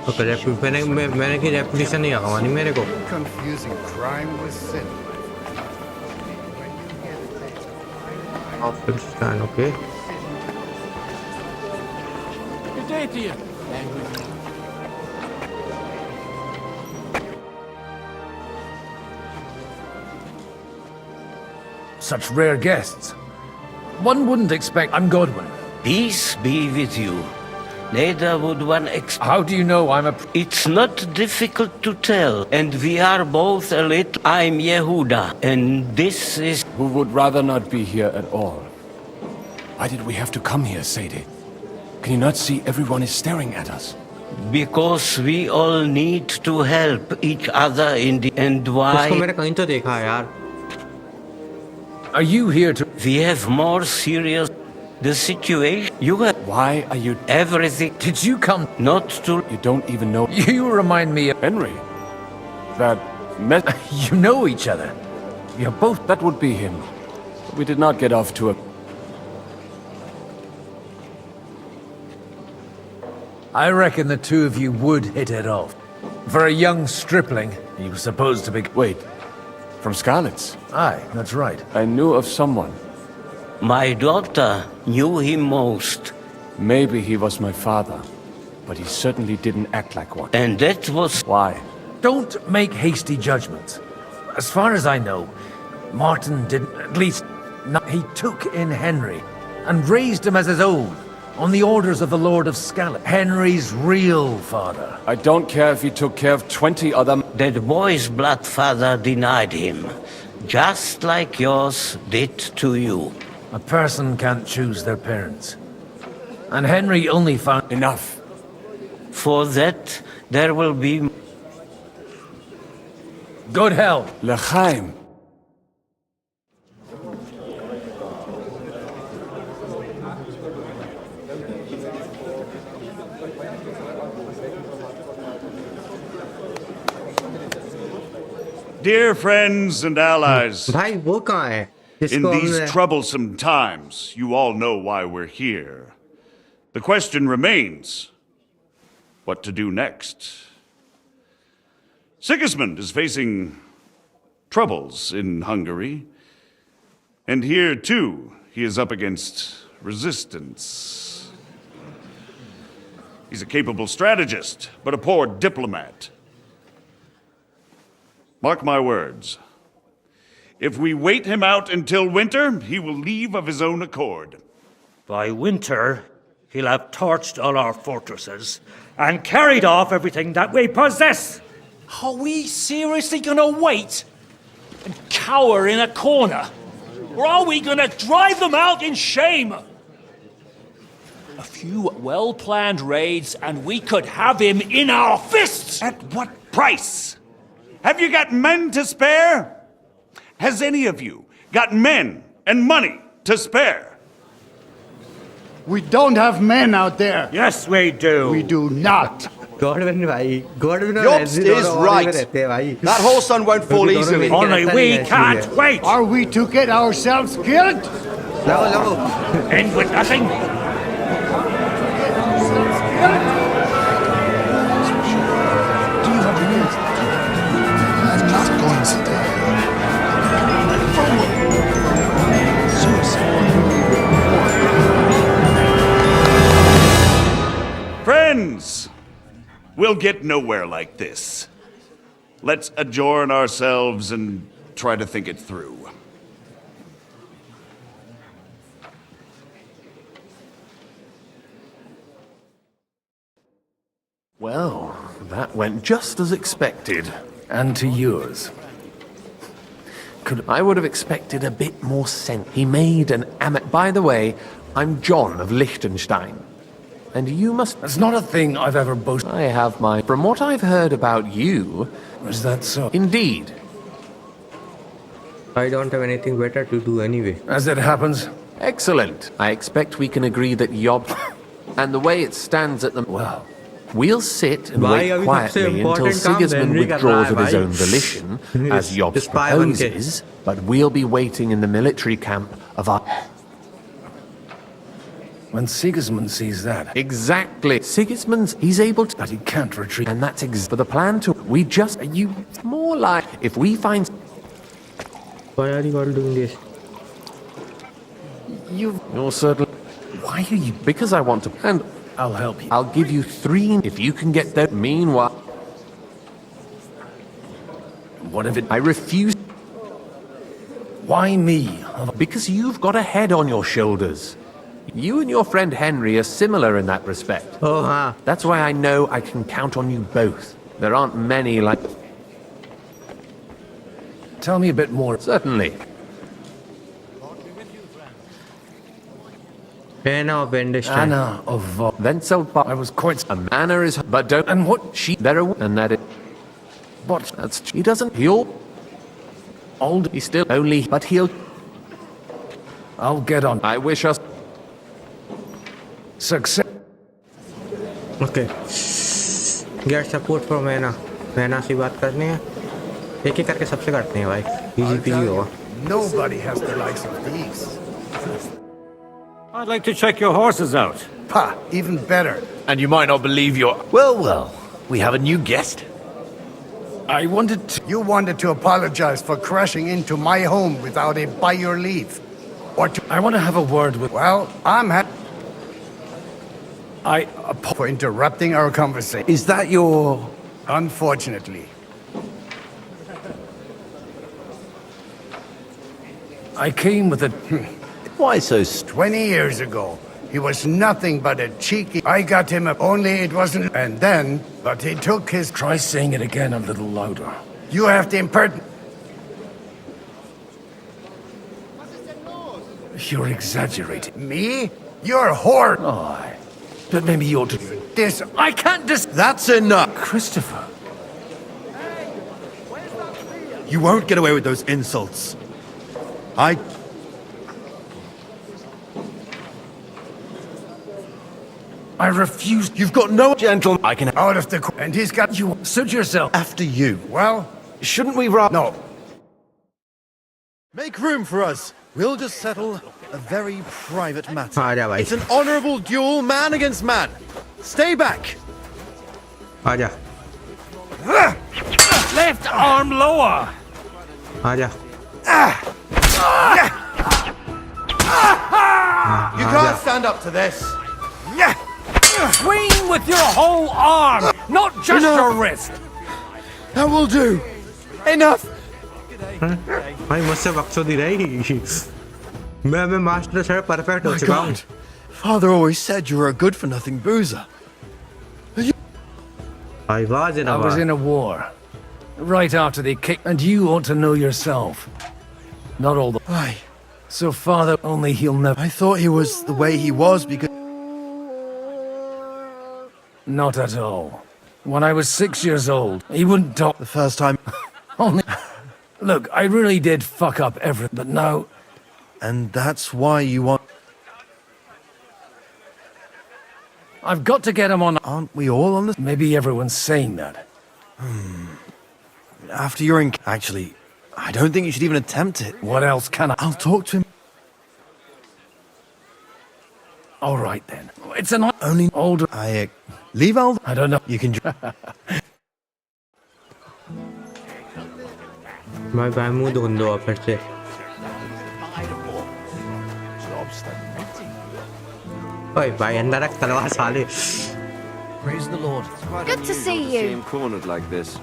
Okay मैंने की reputation नहीं आवानी मेरे को। Confusing crime with sin. Afghanistan, okay. Good day to you. Such rare guests. One wouldn't expect... I'm Godwin. Peace be with you. Neither would one How do you know I'm a... It's not difficult to tell, and we are both a little... I'm Yehuda, and this is... Who would rather not be here at all. Why did we have to come here, Sadie? Can you not see everyone is staring at us? Because we all need to help each other in the... And why... उसको मैंने कहीं तो देखा है यार। Are you here to... We have more serious... The situation... You have... Why are you... Everything... Did you come... Not to... You don't even know... You remind me of... Henry. That... You know each other. You're both... That would be him. We did not get off to a... I reckon the two of you would hit it off. For a young stripling, he was supposed to be... Wait. From Scarlet's? Aye, that's right. I knew of someone. My daughter knew him most. Maybe he was my father, but he certainly didn't act like one. And that was... Why? Don't make hasty judgments. As far as I know, Martin didn't... At least, not, he took in Henry and raised him as his own, on the orders of the Lord of Scarlet, Henry's real father. I don't care if he took care of 20 other... That boy's blood father denied him, just like yours did to you. A person can't choose their parents. And Henry only found... Enough. For that, there will be... Good hell. L'chaim. Dear friends and allies, भाई वो कहाँ है? in these troublesome times, you all know why we're here. The question remains, what to do next? Sigismund is facing troubles in Hungary, and here too, he is up against resistance. He's a capable strategist, but a poor diplomat. Mark my words. If we wait him out until winter, he will leave of his own accord. By winter, He'll have torched all our fortresses and carried off everything that we possess. Are we seriously gonna wait and cower in a corner? Or are we gonna drive them out in shame? A few well-planned raids and we could have him in our fists! At what price? Have you got men to spare? Has any of you got men and money to spare? We don't have men out there. Yes, we do. We do not. Godwin भाई, Godwin Yops is right. That whole son won't fall easily. Only we can't wait. Are we to get ourselves killed? End with nothing. Friends, we'll get nowhere like this. Let's adjourn ourselves and try to think it through. Well, that went just as expected. And to yours. I would have expected a bit more sense. He made an By the way, I'm John of Liechtenstein. And you must... That's not a thing I've ever boasted. I have my... From what I've heard about you... Is that so? Indeed. I don't have anything better to do anyway. As it happens. Excellent. I expect we can agree that Yob... And the way it stands at the... Well... We'll sit and wait quietly until Sigismund withdraws of his own volition, as Yob proposes, but we'll be waiting in the military camp of our... When Sigismund sees that... Exactly. He's able to... But he can't retreat. And that's for the plan to... We just... You... More like... If we find... Why are you all doing this? You're certainly... Why are you... Because I want to... And... I'll help you. I'll give you 3 if you can get there. Meanwhile... What if it... I refuse... Why me? Because you've got a head on your shoulders. You and your friend Henry are similar in that respect. Oh, huh. That's why I know I can count on you both. There aren't many like... Tell me a bit more. Certainly. Anna of Wendelstein. Anna of... Wenzelbach. I was quite... A manner is... But don't... And what? She... There are... And that it... What? That's... He doesn't... He'll... Old... He's still only... But he'll... I'll get on. I wish us... Success. Okay. Get support from Anna. Anna से बात करनी है. एक एक करके सबसे करते हैं भाई. Easy peasy होगा. Nobody has the likes of these. I'd like to check your horses out. Pah, even better. And you might not believe your... Well, we have a new guest. I wanted to... You wanted to apologize for crashing into my home without it by your leave. Or to... I want to have a word with... Well, I'm happy... For interrupting our conversation. Is that your... Unfortunately. I came with a... Why so... 20 years ago, he was nothing but a cheeky... I got him up, only it wasn't... And then, but he took his... Try saying it again a little louder. You have the impertinence... You're exaggerating. Me? You're a whore! Oh, but maybe you ought to... This... I can't just... That's enough! Christopher. You won't get away with those insults. I refuse. You've got no gentleman. I can... Out of the... And he's got... You... Suit yourself. After you. Well... Shouldn't we rather... No. Make room for us. We'll just settle a very private matter. आजा भाई. It's an honorable duel, man against man. Stay back. आजा. Left arm lower. आजा. You can't stand up to this. Swing with your whole arm, not just your wrist. That will do. Enough. भाई मुझसे बकचोदी रही. मैं master sir perfect हो चुका हूँ. Father always said you were a good-for-nothing boozer. I was in a war. Right after they kicked... And you ought to know yourself. Not all the... Aye. So Father, only he'll never... I thought he was the way he was because... Not at all. When I was 6 years old, he wouldn't talk... The first time... Only... Look, I really did fuck up everything, but now... And that's why you want... I've got to get him on... Aren't we all on this? Maybe everyone's saying that. After you're in... Actually, I don't think you should even attempt it. What else can I... I'll talk to him. All right, then. It's an... Only... Older... Leave Aldo? I don't know. You can... भाई मुंह धुन दो फिर से ओए भाई अंदर रख तलवार साले Praise the Lord. Good to see you. Cornered like this.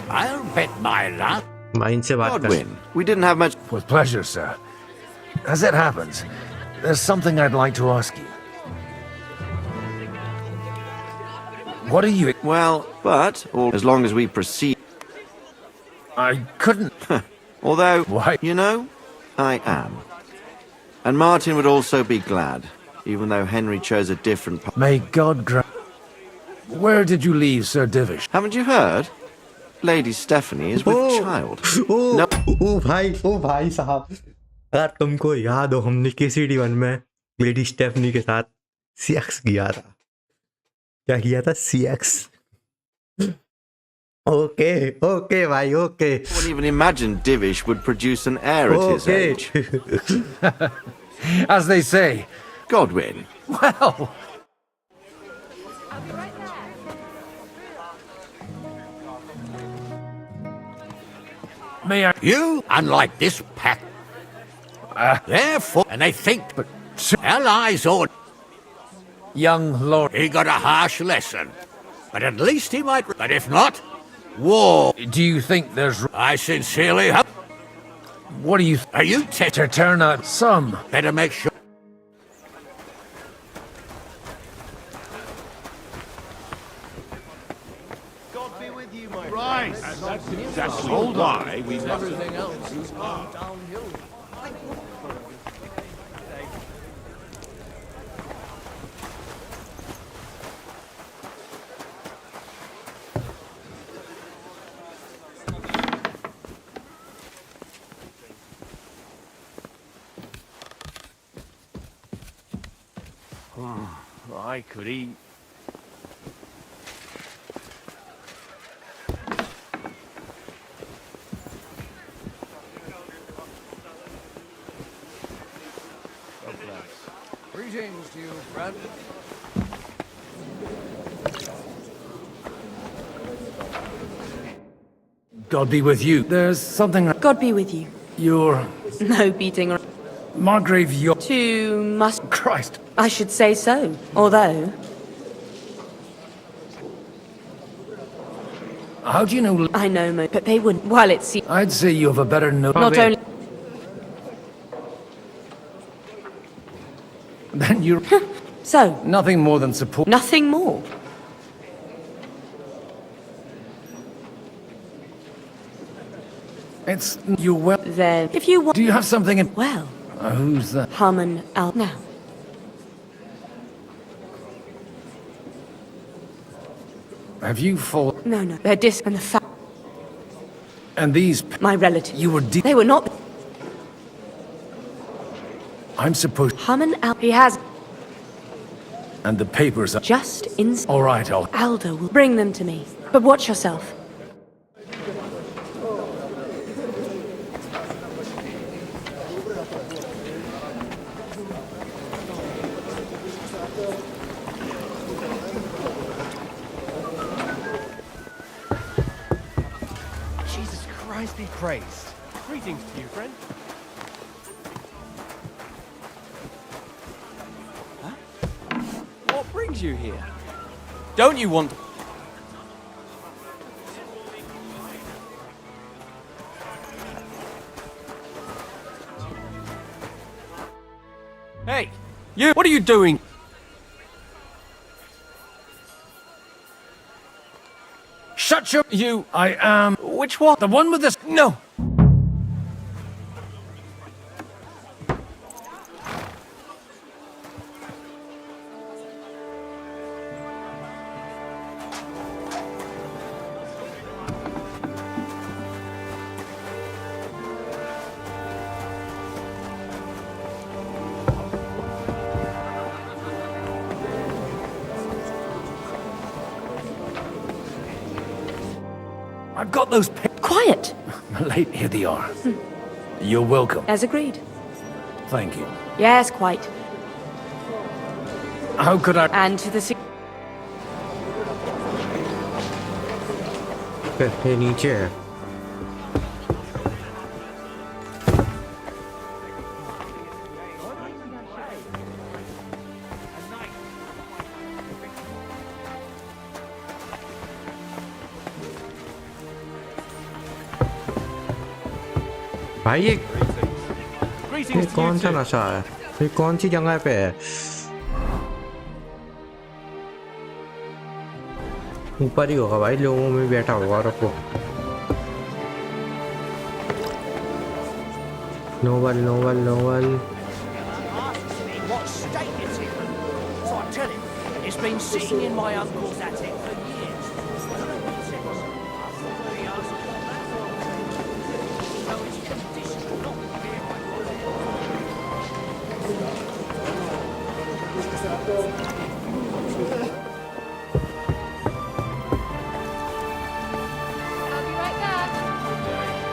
I'll bet my luck. भाई इनसे बात कर Godwin, we didn't have much. With pleasure, sir. As it happens, there's something I'd like to ask you. What are you... Well, but as long as we proceed. I couldn't. Although, why? You know, I am. And Martin would also be glad, even though Henry chose a different path. May God grant... Where did you leave Sir Divish? Haven't you heard? Lady Stephanie is with child. No. भाई साहब अगर तुमको याद हो हमने KCD 1 में lady Stephanie के साथ सेक्स किया था क्या किया था सेक्स Okay, भाई, okay. I wouldn't even imagine Divish would produce an heir at his age. As they say. Godwin. Well... May I... You, unlike this pack, therefore, and they think, but allies or... Young lord... He got a harsh lesson, but at least he might... But if not... War. Do you think there's... I sincerely hope... What do you... Are you to turn out some? Better make sure... God be with you, my right. And that's exactly why we must... Everything else is downhill. I could eat. Greetings to you, friend. God be with you. There's something... God be with you. You're... No beating or... Margrave, you're... To must... Christ. I should say so, although... How do you know... I know, but they wouldn't, while it's... I'd say you have a better know... Not only... Then you're... So? Nothing more than support... Nothing more? It's... You well... Then, if you want... Do you have something in... Well... Who's that? Harmon Al... Now. Have you fallen... No. They're and the fact... And these... My relatives. You were They were not... I'm supposed... Harmon Al... He has... And the papers are... Just in... All right, I'll... Aldo will bring them to me. But watch yourself. Jesus Christ be praised. Greetings to you, friend. What brings you here? Don't you want... Hey, you, what are you doing? your... You... I am... Which one? The one with the... No! I've got those... Quiet! Late, here they are. You're welcome. As agreed. Thank you. Yes, quite. How could I... And to the... ये नीचे है भाई ये कौन सा नशा है ये कौन सी जगह पे है ऊपर ही होगा भाई लोगों में बैठा होगा रखो novel novel novel What state it's in? So I tell him, it's been sitting in my uncle's attic for years.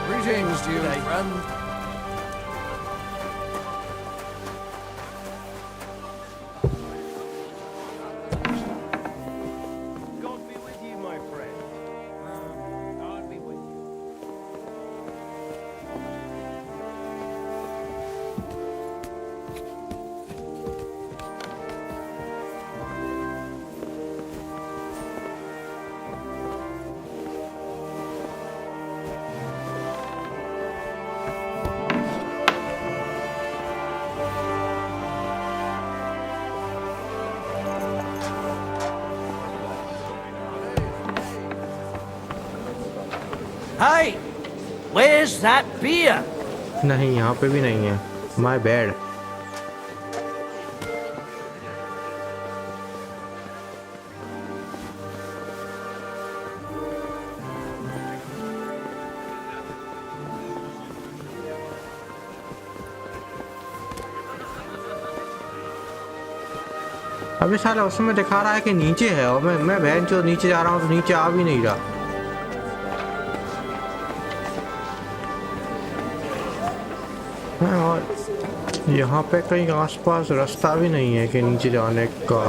Greetings to you, friend. God be with you, my friend. God be with you. Hey, where's that beer? नहीं यहाँ पे भी नहीं है my bad अभी साला उसमें दिखा रहा है कि नीचे है और मैं बहन जो नीचे जा रहा हूँ तो नीचे आ भी नहीं रहा और यहाँ पे कहीं आसपास रास्ता भी नहीं है कि नीचे जाने का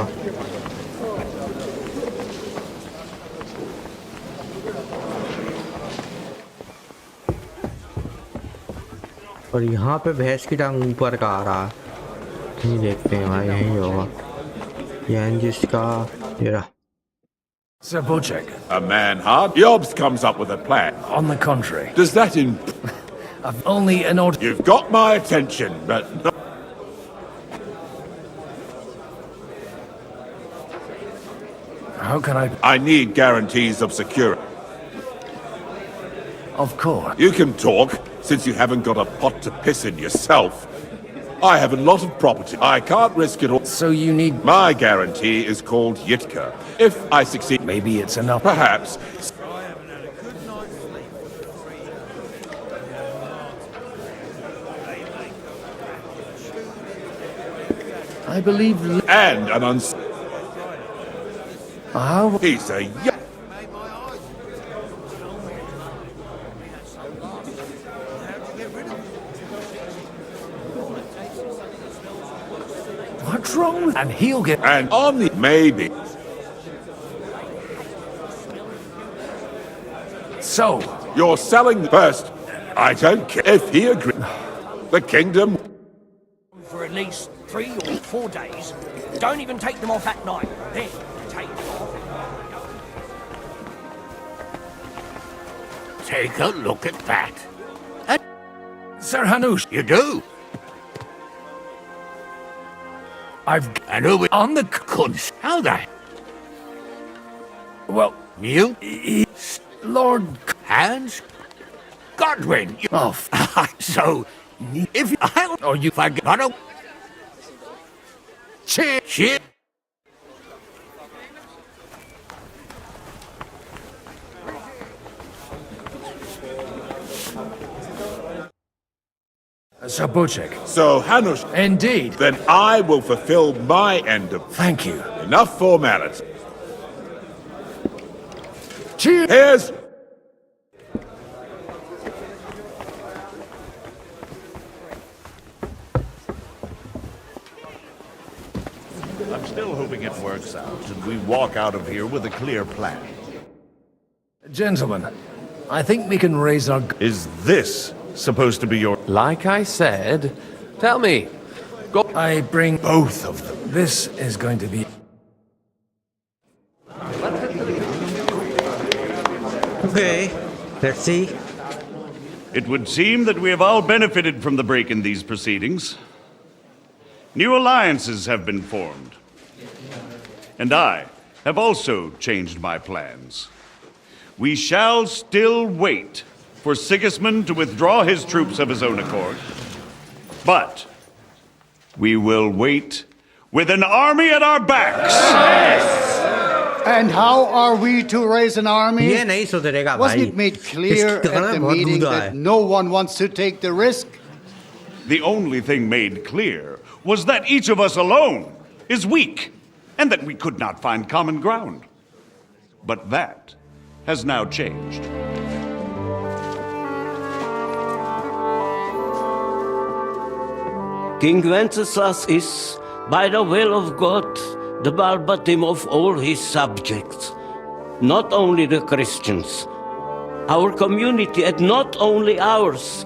और यहाँ पे भैंस की टांग ऊपर का आ रहा है यही देखते हैं भाई यही होगा यह जिसका ये रहा Sir Bojack. A man hard. Yobs comes up with a plan. On the contrary. Does that in... I've only an order... You've got my attention, but... Not... How can I... I need guarantees of security. Of course. You can talk, since you haven't got a pot to piss in yourself. I have a lot of property. I can't risk it all. So you need... My guarantee is called Yitka. If I succeed... Maybe it's enough. Perhaps. I believe... And an uns... How... He's a... What's wrong with... And he'll get... And on the... Maybe. So... You're selling first. I don't care if he agrees. The kingdom... For at least 3 or 4 days. Don't even take them off at night. Then take them off. Take a look at that. Sir Hanush. You do? I've... And who was... On the... Kunst. How that? Well... You? Lord Hans Godwin. Oh, so if I or you forgot a shit. Sabuchik. So, Hanush. Indeed. Then I will fulfill my end of... Thank you. Enough formality. Cheers! I'm still hoping it works out and we walk out of here with a clear plan. Gentlemen, I think we can raise our... Is this supposed to be your... Like I said, tell me. Go. I bring... Both of them. This is going to be... Okay, let's see. It would seem that we have all benefited from the break in these proceedings. New alliances have been formed. And I have also changed my plans. We shall still wait for Sigismund to withdraw his troops of his own accord. But we will wait with an army at our backs. And how are we to raise an army? ये नहीं सुधरेगा भाई. Wasn't it made clear at the meeting that no one wants to take the risk? The only thing made clear was that each of us alone is weak, and that we could not find common ground. But that has now changed. King Wenceslas is, by the will of God, the balbatim of all his subjects. Not only the Christians, our community, and not only ours,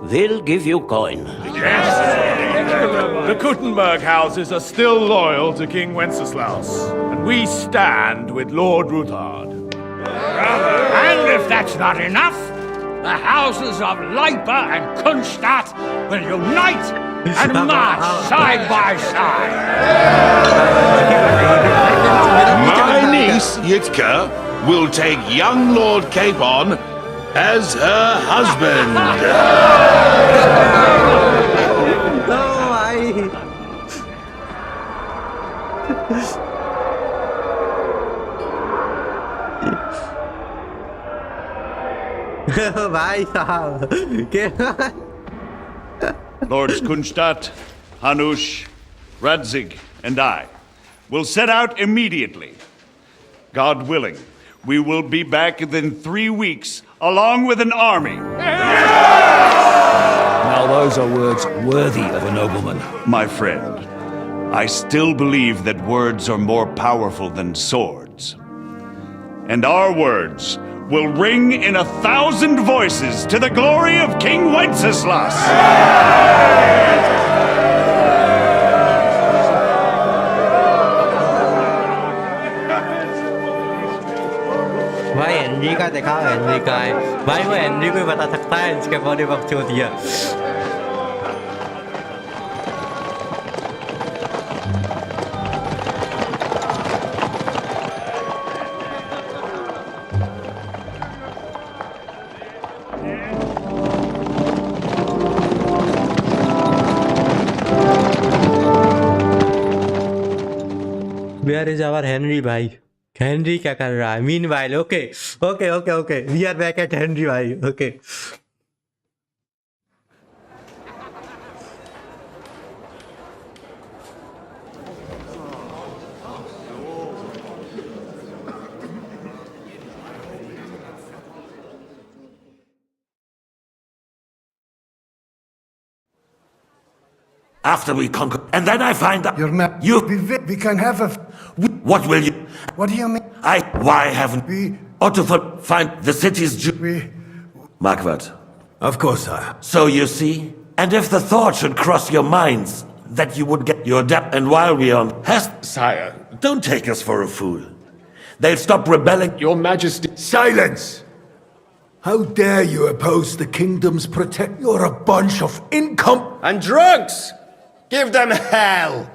will give you coin. The Kuttenberg houses are still loyal to King Wenceslaus, and we stand with Lord Ruthard. And if that's not enough, the houses of Leipa and Kunstadt will unite and march side by side. My niece, Yitka, will take young Lord Capon as her husband. भाई साहब Lords Kunstadt, Hanush, Radzig, and I will set out immediately. God willing, we will be back within 3 weeks, along with an army. Now those are words worthy of a nobleman. My friend, I still believe that words are more powerful than swords. And our words will ring in 1,000 voices to the glory of King Wenceslas. भाई Henry का देखा, Henry का है भाई, वो Henry को ही बता सकता है इसके बॉडी वक्त होती है. Where is our Henry भाई? Henry क्या कर रहा है? Meanwhile, okay. We are back at Henry भाई. Okay. After we conquer, and then I find out We can have a... What will you? What do you mean? Why haven't we? Ought to find the city's Marquardt. Of course, sire. So you see, and if the thought should cross your minds that you would get your debt, and while we are on sire, don't take us for a fool. They'll stop rebelling. Your Majesty. Silence! How dare you oppose the kingdom's protect? You're a bunch of income... And drunks! Give them hell!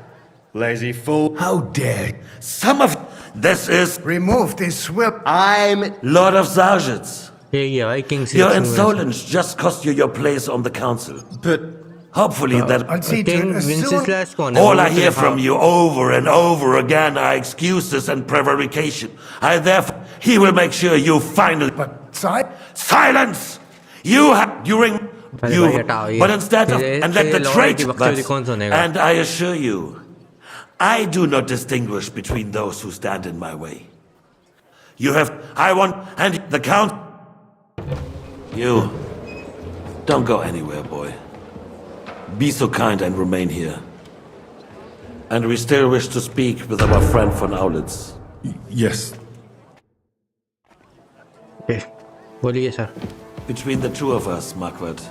Lazy fool. How dare... Some of This is... Remove this whip. I'm Lord of Sargents. Yeah, King Your insolence just cost you your place on the council. But hopefully I'll see to it as soon. All I hear from you over and over again are excuses and prevarication. Therefore, he will make sure you finally... Silence! You have... During... You... But instead of... And let the traitor... And I assure you, I do not distinguish between those who stand in my way. You have... I want... And the count... You... Don't go anywhere, boy. Be so kind and remain here. And we still wish to speak with our friend von Aulitz. Yes. Okay. Boliye, sir. Between the two of us, Marquardt,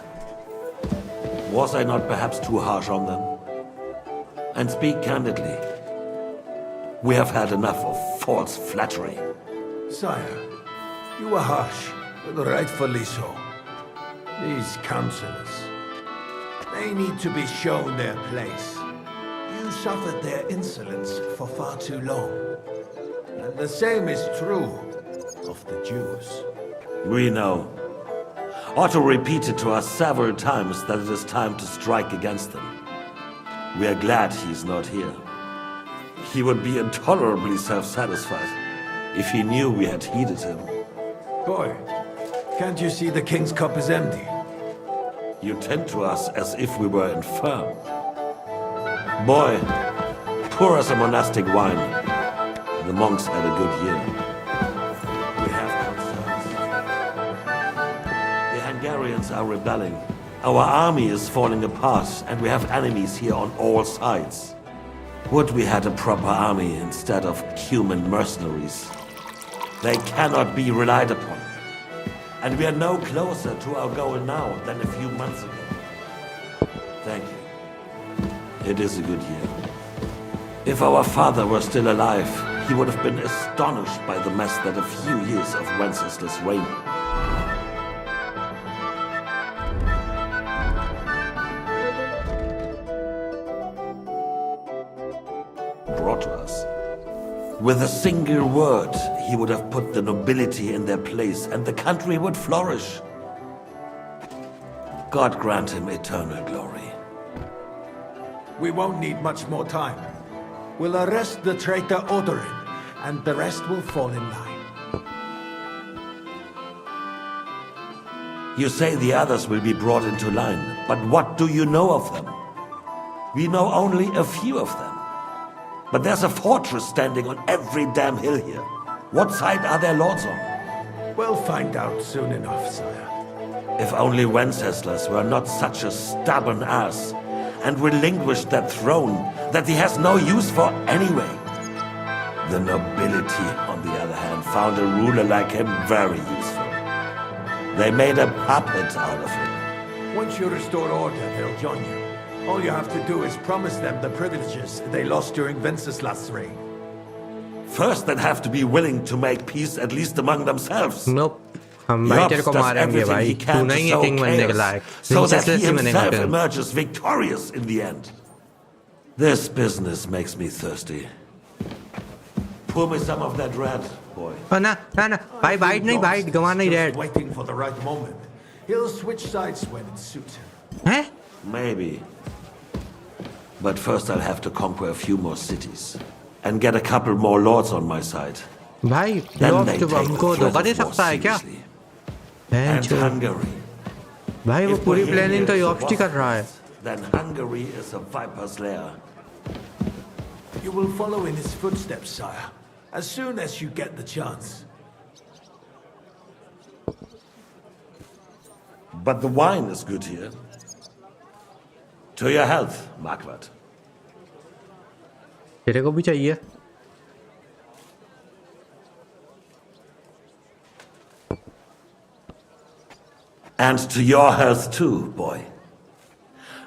was I not perhaps too harsh on them? And speak candidly, we have had enough of false flattery. Sire, you were harsh, but rightfully so. These councillors, they need to be shown their place. You suffered their insolence for far too long. And the same is true of the Jews. We know. Otto repeated to us several times that it is time to strike against them. We are glad he's not here. He would be intolerably self-satisfied if he knew we had heeded him. Boy, can't you see the king's cup is empty? You tend to us as if we were infirm. Boy, pour us a monastic wine. The monks had a good year. We have concerns. The Hungarians are rebelling. Our army is falling apart, and we have enemies here on all sides. Would we had a proper army instead of human mercenaries? They cannot be relied upon. And we are no closer to our goal now than a few months ago. Thank you. It is a good year. If our father were still alive, he would have been astonished by the mess that a few years of Wenceslas' reign brought to us. With a single word, he would have put the nobility in their place and the country would flourish. God grant him eternal glory. We won't need much more time. We'll arrest the traitor Odorin, and the rest will fall in line. You say the others will be brought into line, but what do you know of them? We know only a few of them. But there's a fortress standing on every damn hill here. What side are their lords on? We'll find out soon enough, sire. If only Wenceslas were not such a stubborn ass and relinquished that throne that he has no use for anyway. The nobility, on the other hand, found a ruler like him very useful. They made a puppet out of him. Once you restore order, they'll join you. All you have to do is promise them the privileges they lost during Wenceslas' reign. First, they'd have to be willing to make peace at least among themselves. Nope. हम भाई तेरे को मारेंगे भाई तू नहीं है king बनने के लायक so that he himself emerges victorious in the end. This business makes me thirsty. Pour me some of that red, boy. ना भाई बाइट नहीं बाइट गवा नहीं red. Waiting for the right moment. He'll switch sides when it suits him. हैं? Maybe. But first I'll have to conquer a few more cities and get a couple more lords on my side. भाई Lord तो हमको धोखा दे सकता है क्या? And Hungary. भाई वो पूरी प्लानिंग तो योप्स्टी कर रहा है. Then Hungary is a viper's lair. You will follow in his footsteps, sire, as soon as you get the chance. But the wine is good here. To your health, Marquardt. तेरे को भी चाहिए? And to your health too, boy.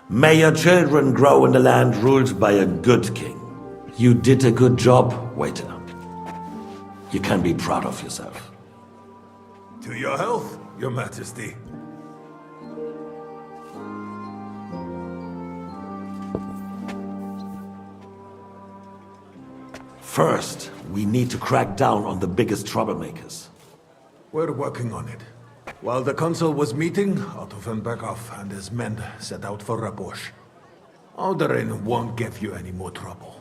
May your children grow in a land ruled by a good king. You did a good job, waiter. You can be proud of yourself. To your health, your majesty. First, We need to crack down on the biggest troublemakers. We're working on it. While the council was meeting, Otto von Berghoff and his men set out for Rabosch. Alderin won't give you any more trouble.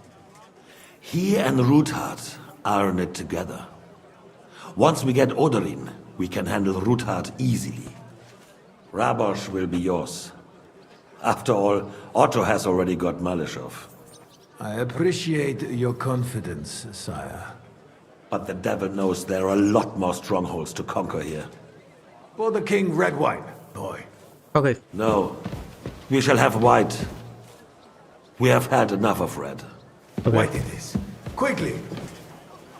He and Ruthard are in it together. Once we get Oderin, we can handle Ruthard easily. Rabosch will be yours. After all, Otto has already got Malishov. I appreciate your confidence, sire. But the devil knows there are a lot more strongholds to conquer here. For the king, red wine, boy. Okay. No. We shall have white. We have had enough of red. Okay. White it is. Quickly!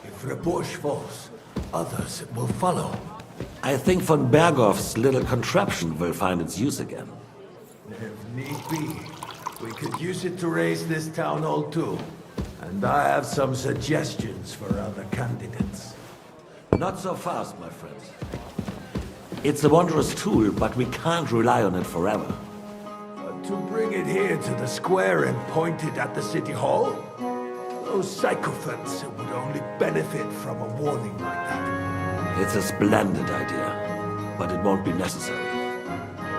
If Rabosch falls, others will follow. I think von Berghoff's little contraption will find its use again. If need be, we could use it to raise this town hall too. And I have some suggestions for other candidates. Not so fast, my friend. It's a wondrous tool, but we can't rely on it forever. But to bring it here to the square and point it at the city hall? Those sycophants would only benefit from a warning like that. It's a splendid idea, but it won't be necessary.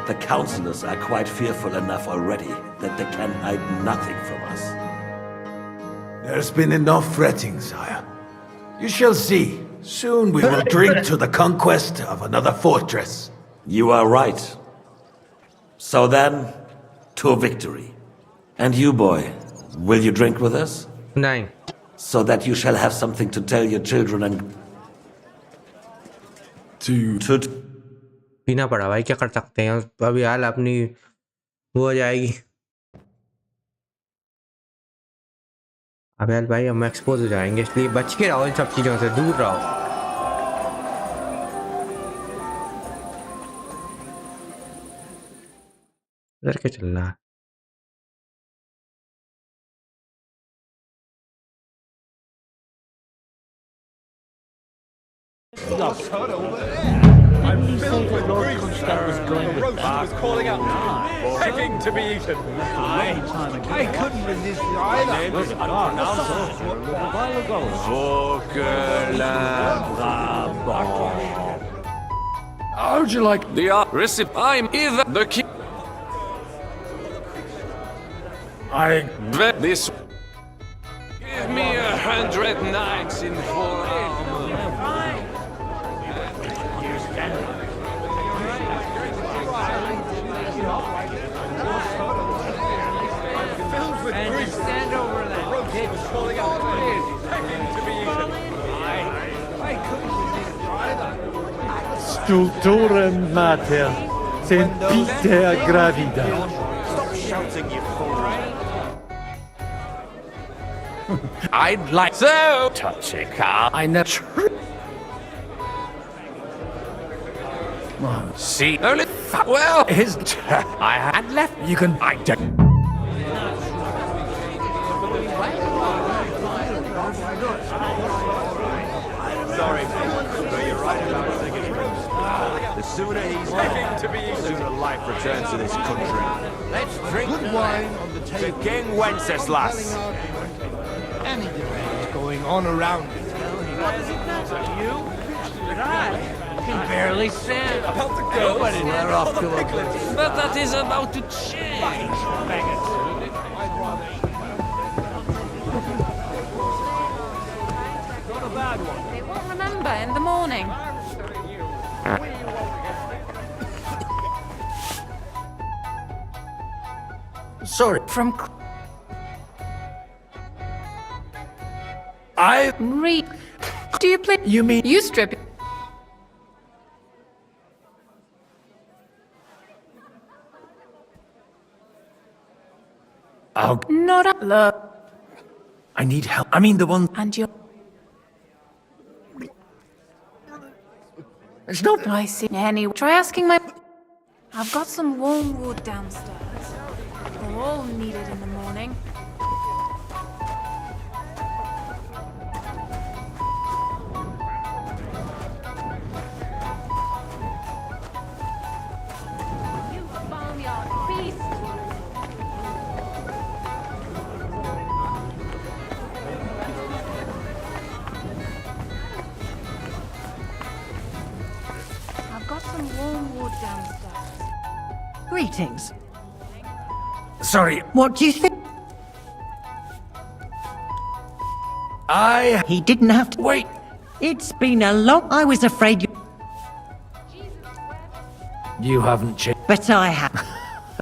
The councillors are quite fearful enough already that they can hide nothing from us. There's been enough fretting, sire. You shall see. Soon we will drink to the conquest of another fortress. You are right. So then, to victory. And you, boy, will you drink with us? 9. So that you shall have something to tell your children and... To... पीना पड़ा भाई, क्या कर सकते हैं अभी हाल अपनी वो हो जाएगी। अब यार भाई हम एक्सपोज हो जाएंगे, इसलिए बच के रहो इन सब चीज़ों से, दूर रहो। इधर क्या चल रहा है? I'm filled with grief. The was calling out, begging to be eaten. I couldn't resist either. A while ago. How would you like the recipe? I'm either the king. I bet this. Give me 100 knights in full armor. And stand over that kid was calling out, begging to be eaten. I couldn't resist either. Stulturem mater, sempiter gravida. Stop shouting, you fool. I'd like so touch a car. I know. See, only well, his I had left. You can. I don't. Sorry, but you're right about singing. The sooner he's gone, the sooner life returns to this country. Let's drink good wine on the table. To King Wenceslas. Any debate is going on around it. What does it matter? You? I can barely stand. About to go. We're off to a good. But that is about to change. Not a bad one. They won't remember in the morning. Sorry. From I read. Do you play? You mean you strip? Oh, Not a love. I need help. I mean the one. And you. It's not. I see. Anyway, try asking my. I've got some warm wood downstairs. They're all needed in the morning. You farmyard beast! Greetings. Sorry. What do you think? He didn't have to. Wait. It's been a long. I was afraid you. You haven't changed. But I have.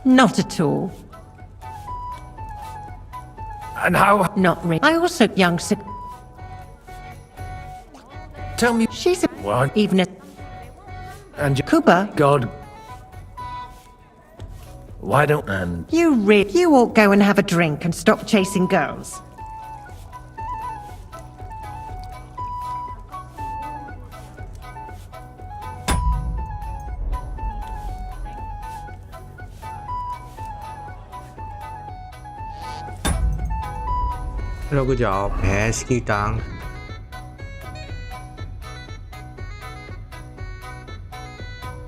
Not at all. And how? Not really. I also young. Tell me. She's a. What? Even a. And Cooper. God. Why don't and You all go and have a drink and stop chasing girls. रुक जाओ भैंस की टांग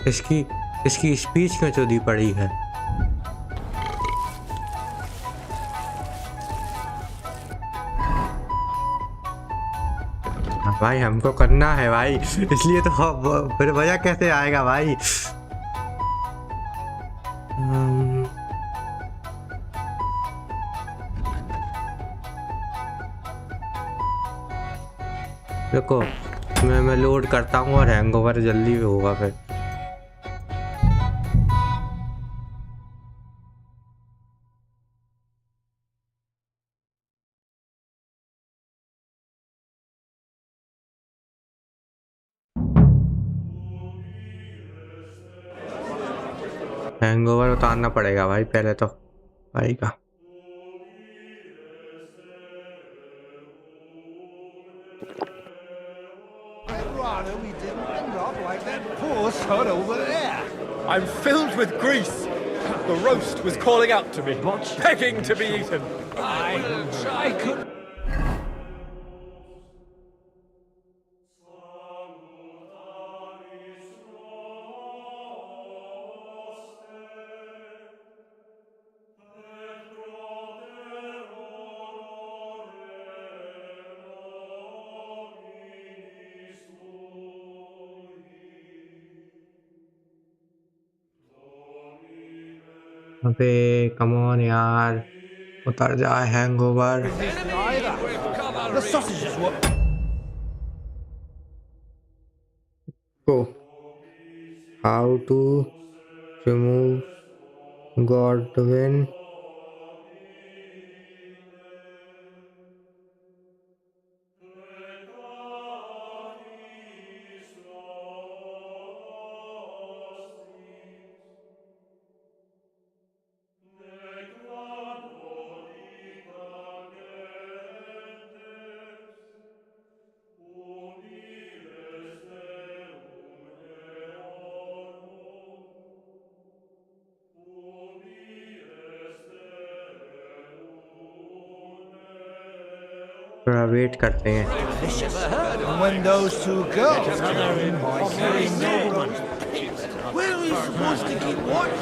इसकी speech क्यों चौधी पड़ी है भाई हमको करना है भाई इसलिए तो फिर वजह कैसे आएगा भाई देखो मैं लोड करता हूँ और हैंगओवर जल्दी होगा फिर हैंगओवर उतारना पड़ेगा भाई पहले तो भाई का We didn't end up like that poor sod over there. I'm filled with grease. The roast was calling out to me, begging to be eaten. I could. अबे कम ऑन यार उतर जाए hangover The sausages were. go how to remove Godwin थोड़ा wait करते हैं When those two girls came in by carrying noblemen. Where are we supposed to keep watch?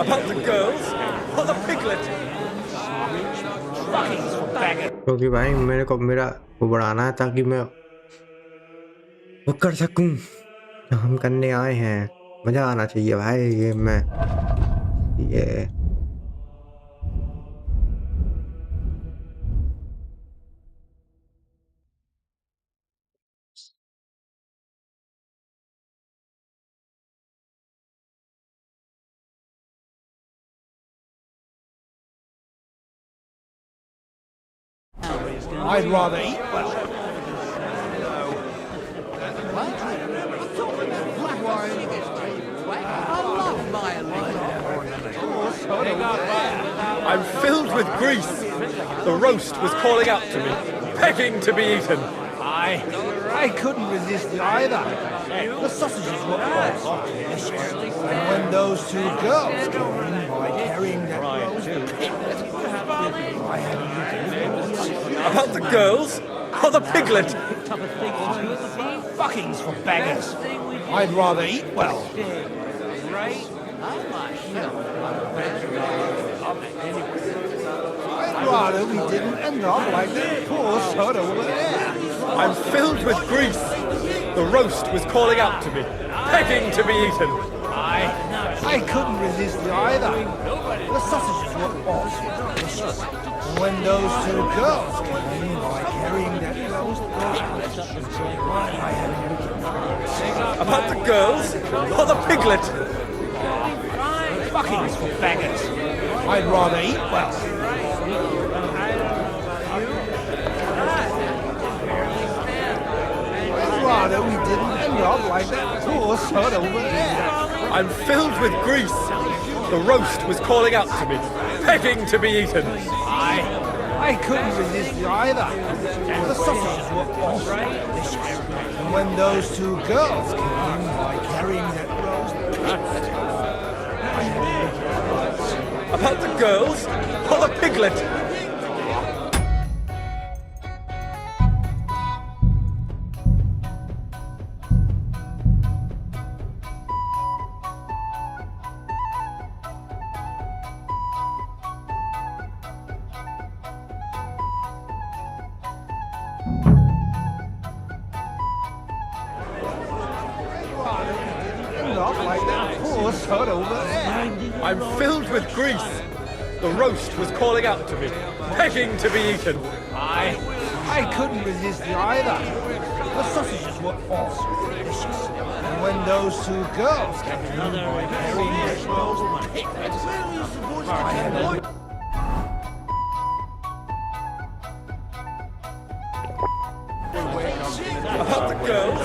About the girls or the piglet? क्योंकि भाई मेरे को मेरा वो बढ़ाना है ताकि मैं वो कर सकूं जो हम करने आए हैं मजा आना चाहिए भाई ये मैं ये I'd rather eat well. I'm filled with grease. The roast was calling out to me, begging to be eaten. I couldn't resist either. The sausages were all delicious. And when those two girls came in by carrying that roast, I had About the girls or the piglet? fuckings for beggars. I'd rather eat well. I'd rather we didn't end up like that poor sod over there. I'm filled with grease. The roast was calling out to me, begging to be eaten. I couldn't resist either. The sausages were awesome, delicious. And when those two girls came in by carrying that roast I had About the girls or the piglet? fucking faggots. I'd rather eat well. I'd rather we didn't end up like that poor sod over there. I'm filled with grease. The roast was calling out to me, begging to be eaten. I couldn't resist either. The sausages were awesome, delicious. And when those two girls came in by carrying that roast, I had About the girls or the piglet? not like that poor sod over there. I'm filled with grease. The roast was calling out to me, begging to be eaten. I couldn't resist either. The sausages were awesome, delicious. And when those two girls came in by carrying this roast pig, I had About the girls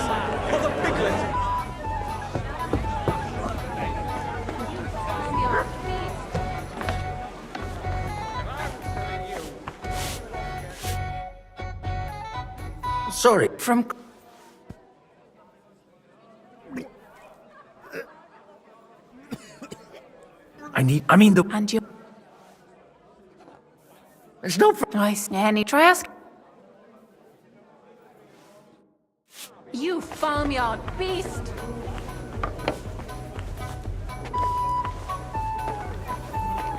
or the piglet? Sorry. From... I mean the... And you... It's not... Nice, Nanny. Try ask... You farmyard beast!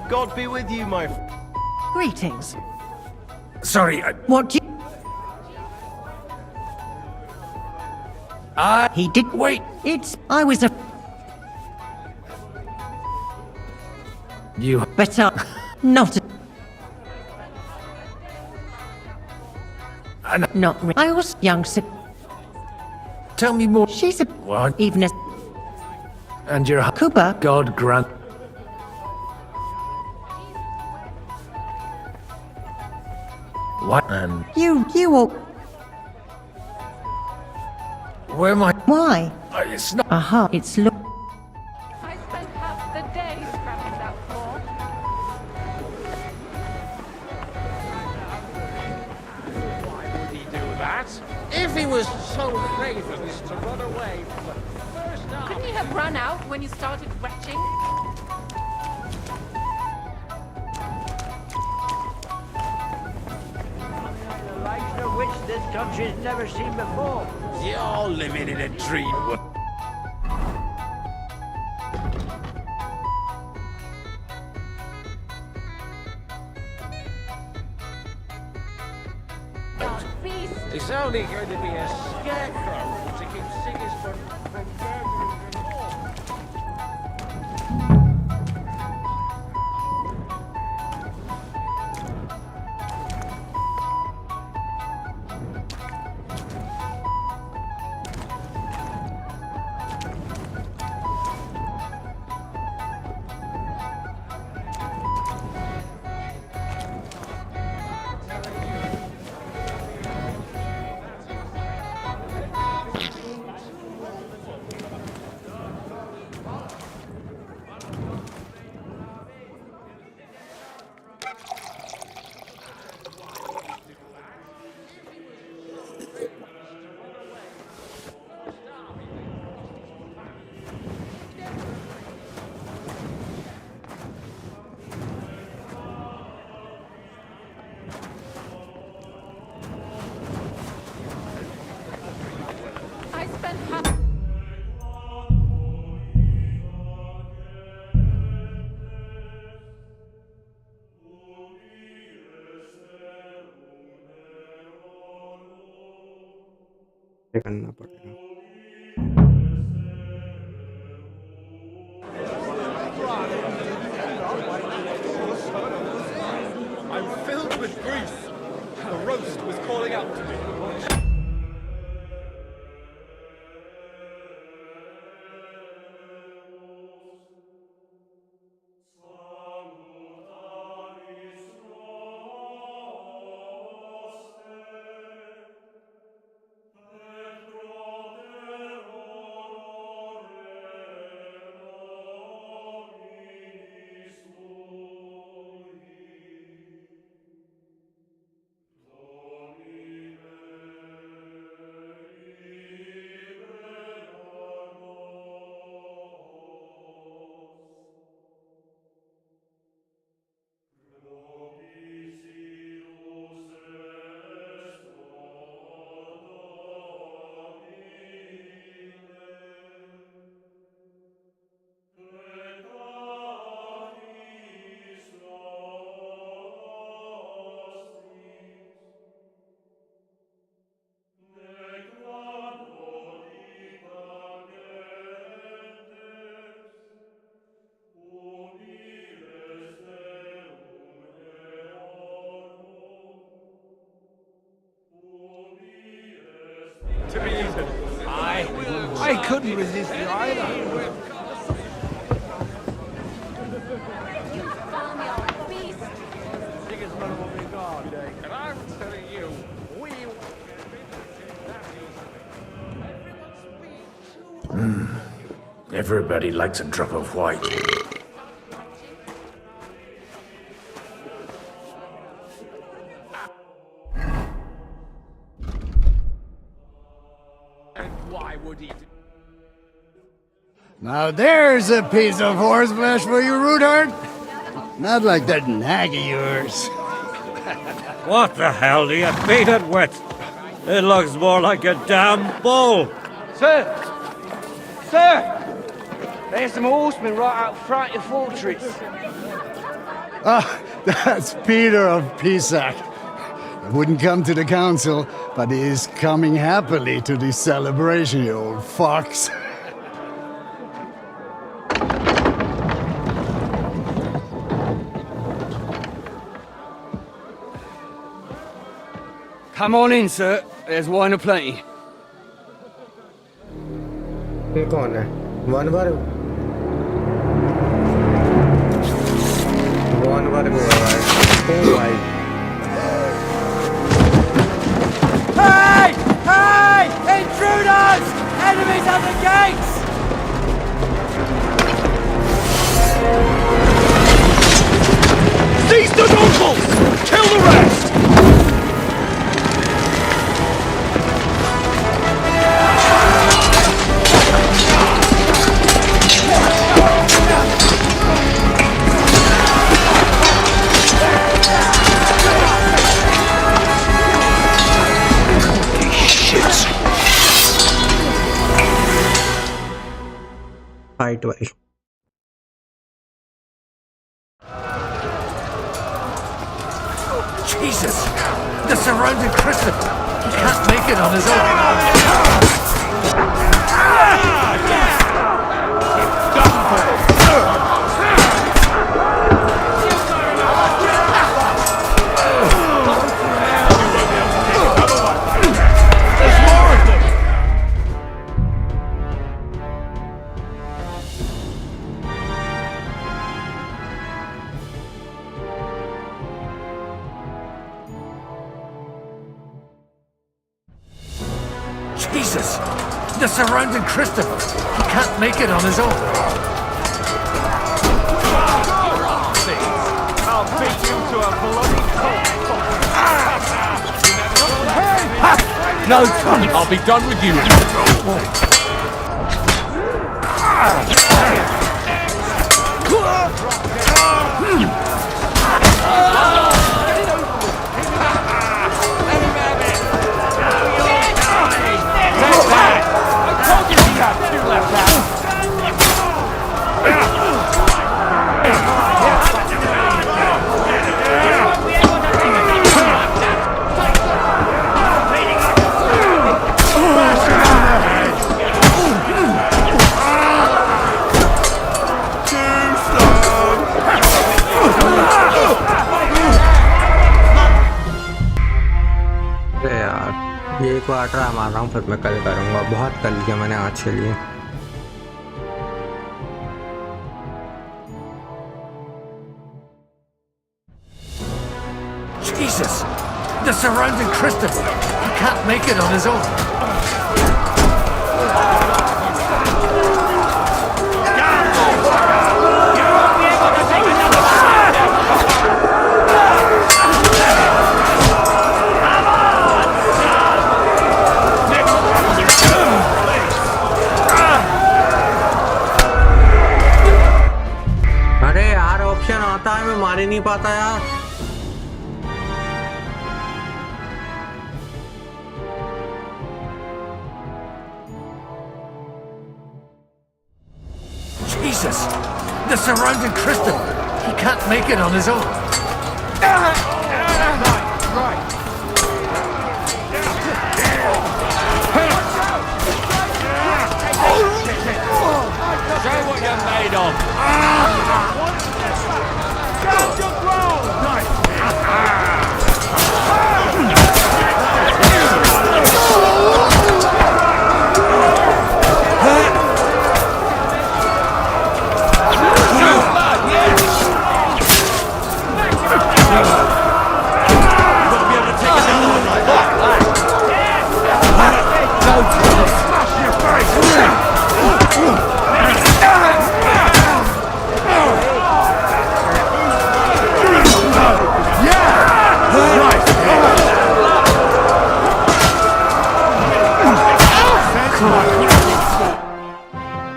God be with you, my... Greetings. Sorry, What do you... He did... Wait! I was a... You... Better... Not... Not... I was young, so... Tell me more. She's a... What? Even as... And you're... Cooper. God grant... What? And... You all... Where am I? Why? It's not... Aha, it's look... I spent half the day scrubbing that floor. Why would he do that? If he was so craven as to run away from the first army... Couldn't you have run out when you started retching? The likes of which this country's never seen before. You're living in a dream. It's only going to be a scarecrow to keep singers from murdering them all. I spent half... करना पड़ेगा was with Greece. The roast was calling out to me. To be eaten. I couldn't resist it either. Biggest one of we got. And I'm telling you, Everybody likes a drop of white. why would he? Now there's a piece of horseflesh for you, Rootard. Not like that nag of yours. What the hell do you beat it with? It looks more like a damn bull. Sir! Sir! There's some horsemen right out front of the fortress. Ah, that's Peter of Pisac. He wouldn't come to the council, but he is coming happily to the celebration, you old fox. Come on in, sir. There's wine aplenty. ये कौन है? One वर्ग वो भाई Hey! Hey! Intruders! Enemies at the gates! Seize the nobles! Kill the rest! Fight भाई Jesus! The surrounding Christian! He can't make it on his own! Jesus! The surrounding Christopher! He can't make it on his own! I'll beat you to a bloody No time! I'll be done with you! एक बार try मार रहा हूँ, फिर मैं कल करूँगा। बहुत कर लिया मैंने आज के लिए। Jesus! The surrounding crystal! He can't make it on his own. अरे यार ऑप्शन आता है, मैं मार ही नहीं पाता यार। Jesus! The surrounding crystal! He can't make it on his own. Show what you're made of.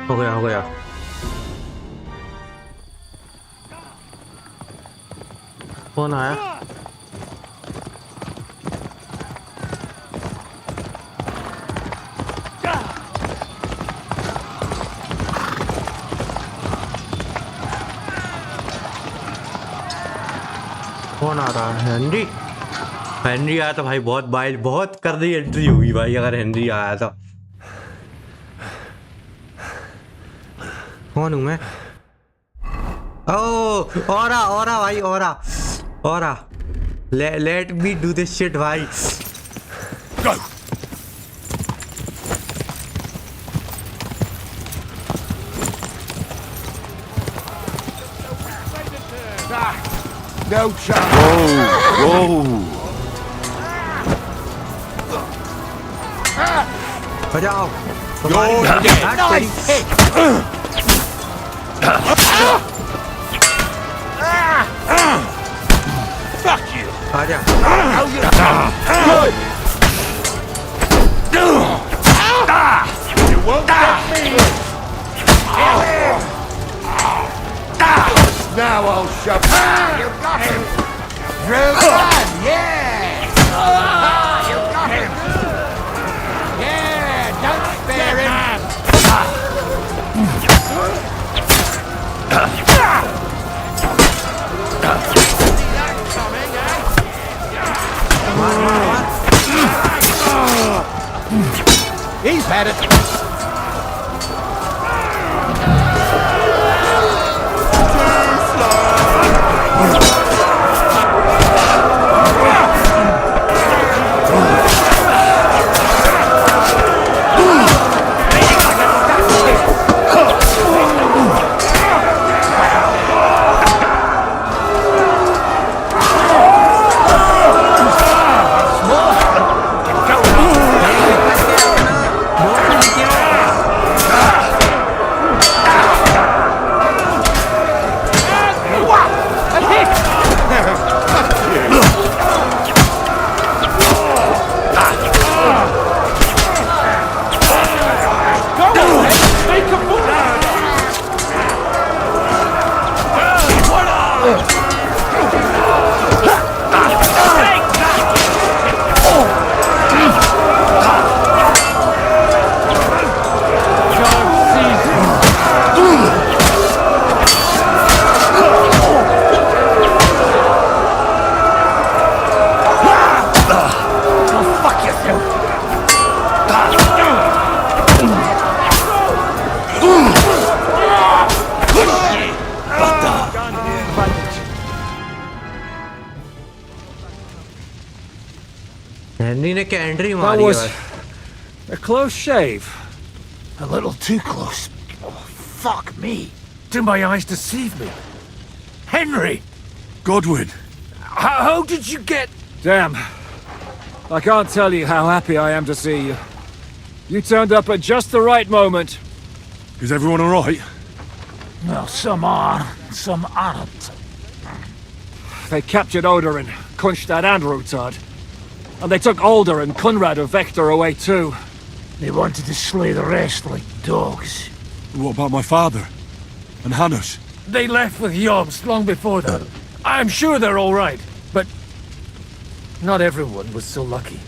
हो गया। कौन आया? कौन आ रहा है? हेनरी? हेनरी आया तो भाई बहुत कर दी एंट्री होगी भाई अगर हेनरी आया तो। कौन हूँ मैं? ओह ओरा भाई ओरा let me do this shit भाई। No chance. Whoa. बजाओ। Nice hit. Fuck you. आजा। You won't get me. Now I'll shove. You got him. Real bad, yeah. You got him. Yeah, don't spare him. He's had it. Henry ने क्या entry That मारी was बस। a close shave. A little too close. Oh, fuck me. Do my eyes deceive me? Henry! Godwin! How did you get... Damn. I can't tell you how happy I am to see you. You turned up at just the right moment. Is everyone alright? Well, some are, some aren't. They captured Odorin, Kunstad and Rutard. And they took Alder and Kunrad of Vector away too. They wanted to slay the rest like dogs. What about my father? And Hanush? They left with Yobs long before that. I'm sure they're all right, but not everyone was so lucky.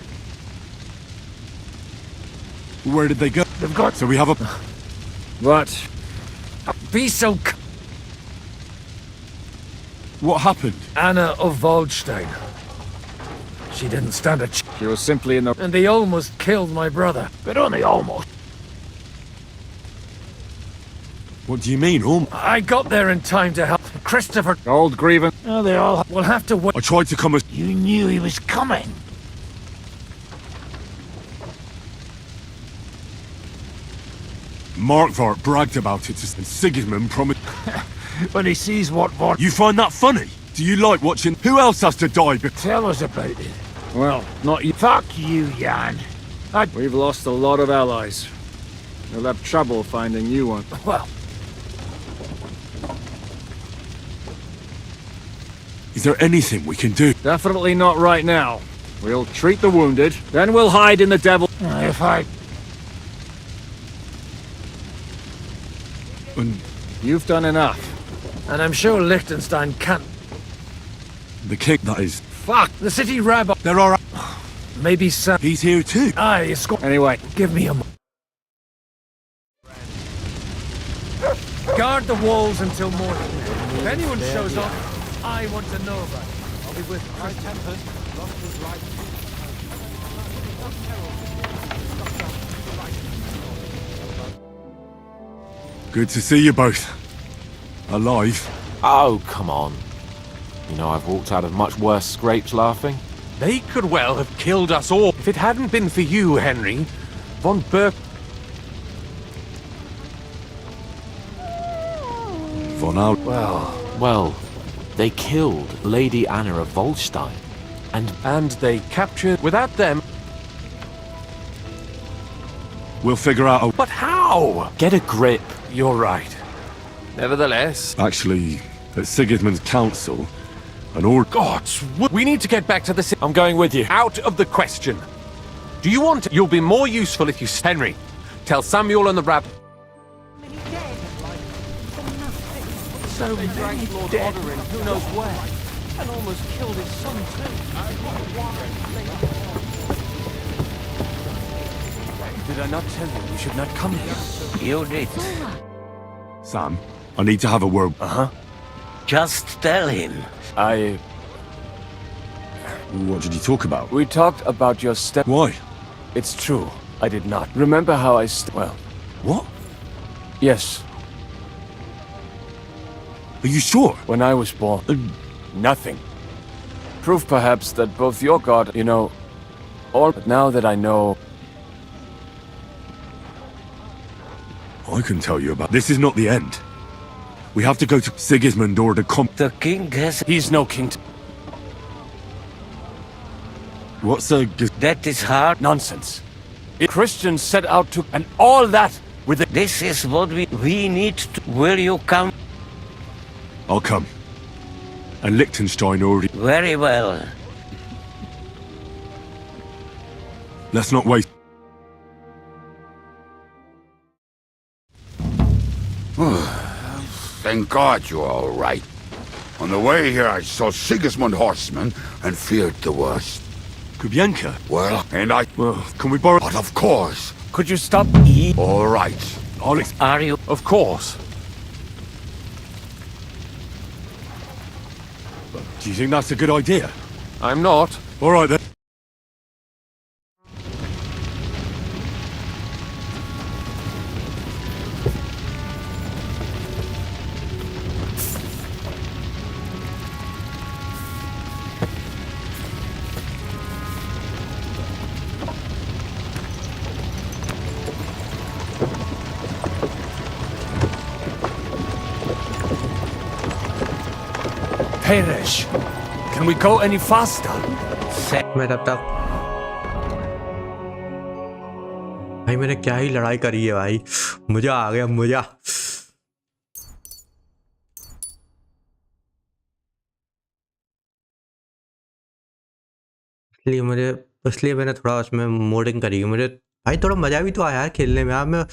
Where did they go? They've got... So we have a... What? Be so... What happened? Anna of Waldstein. She didn't stand a chance. She was simply in the... And they almost killed my brother. But only almost. What do you mean, I got there in time to help Christopher. Old Grieven. Oh, they all... We'll have to wait. I tried to come as... You knew he was coming. Markvart bragged about it and Sigismund promised... When he sees what Vort... You find that funny? Do you like watching... Who else has to die Tell us about it. Well, not you. Fuck you, Jan. We've lost a lot of allies. We'll have trouble finding new ones. Well... Is there anything we can do? Definitely not right now. We'll treat the wounded, then we'll hide in the devil... If I... And... You've done enough. And I'm sure Liechtenstein can't... The king, that is... Fuck! The city rabbi... There are... Maybe some... He's here too. Aye, you score... Anyway, give me a... Guard the walls until morning. If anyone shows up, I want to know about it. I'll be with you. Good to see you both. Alive. Oh, come on. You know, I've walked out of much worse scrapes laughing. They could well have killed us all. If it hadn't been for you, Henry, von Berg... Von Al... Well, they killed Lady Anna of Waldstein. And they captured... Without them... We'll figure out a... But how? Get a grip. You're right. Nevertheless... Actually, at Sigismund's council, an order... Gods, we need to get back to the city. I'm going with you. Out of the question. Do you want to? You'll be more useful if you... Henry, tell Samuel and the rab... So many dead, who knows where, and almost killed his son too. Did I not tell you we should not come here? You did. Sam, I need to have a word. Just tell him. What did you talk about? We talked about your step... Why? It's true. I did not. Remember how I well... What? Yes. Are you sure? When I was born, nothing. Proof perhaps that both your god, you know, or... But now that I know... I can tell you about... This is not the end. We have to go to Sigismund or to The king has... He's no king. What's a... That is hard. Nonsense. Christians set out to... And all that with... This is what we need to... Will you come? I'll come. And Liechtenstein already... Very well. Let's not waste... Thank God you're all right. On the way here, I saw Sigismund horsemen and feared the worst. Kubienka? Well, and I... Well, can we borrow... But of course. Could you stop... All right. Are you... Of course. Do you think that's a good idea? I'm not. All right then. perish. Can we go any faster? मैं तब तक भाई मैंने क्या ही लड़ाई करी है भाई, मजा आ गया मजा। इसलिए मैंने थोड़ा उसमें मोडिंग करी, मुझे भाई थोड़ा मजा भी तो आया यार खेलने में। मैं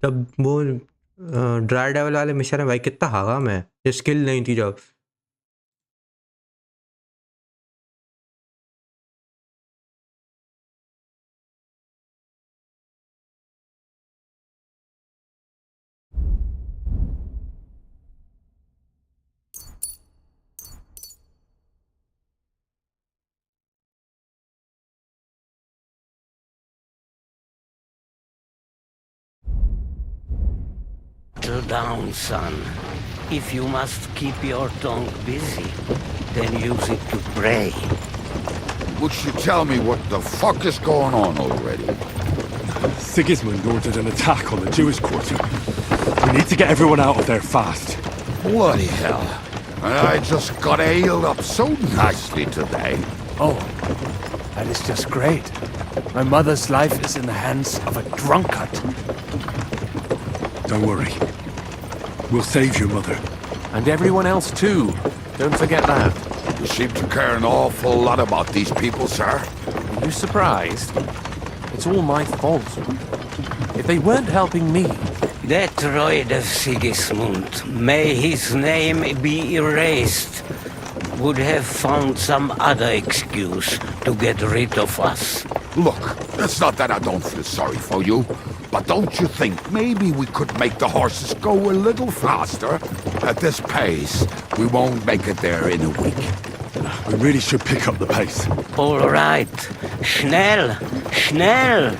जब वो ड्राई डेवल वाले मिशन है भाई कितना भागा मैं, स्किल नहीं थी जब। Settle down, son. If you must keep your tongue busy, then use it to pray. Would you tell me what the fuck is going on already? Sigismund ordered an attack on the Jewish quarter. We need to get everyone out of there fast. Bloody hell. And I just got healed up so nicely today. Oh, that is just great. My mother's life is in the hands of a drunkard. Don't worry. We'll save your mother. And everyone else too. Don't forget that. You seem to care an awful lot about these people, sir. Are you surprised? It's all my fault. If they weren't helping me... That droid of Sigismund, may his name be erased, would have found some other excuse to get rid of us. Look, it's not that I don't feel sorry for you, but don't you think maybe we could make the horses go a little faster? At this pace, we won't make it there in a week. We really should pick up the pace. All right. Schnell! Schnell!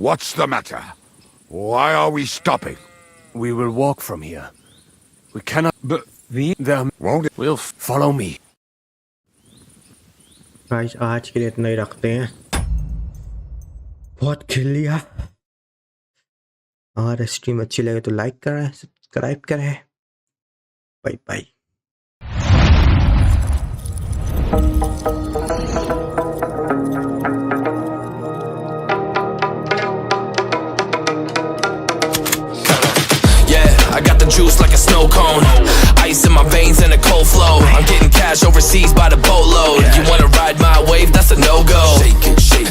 What's the matter? Why are we stopping? We will walk from here. We cannot... But them won't it? Will follow me. Guys आज के लिए इतना ही रखते हैं, बहुत खेल लिया। और स्ट्रीम अच्छी लगे तो लाइक करें, सब्सक्राइब करें। Bye bye. I got the juice like a snow cone. Ice in my veins and a cold flow. I'm getting cash overseas by the boatload. You wanna ride my wave? That's a no-go.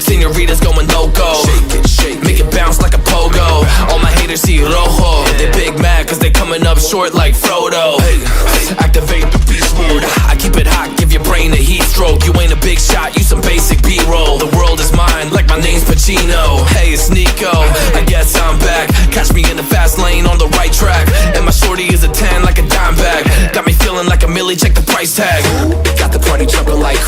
Senoritas going loco. Make it bounce like a pogo. All my haters see rojo. They big mad cause they coming up short like Frodo. Activate the beast mode. I keep it hot, give your brain a heat stroke. You ain't a big shot, you some basic B-roll. The world is mine like my name's Pacino. Hey, it's Nico, I guess I'm back. Catch me in the fast lane on the right track. And my shorty is a 10 like a dime bag. Got me feeling like a millie, check the price tag. Got the party jumping like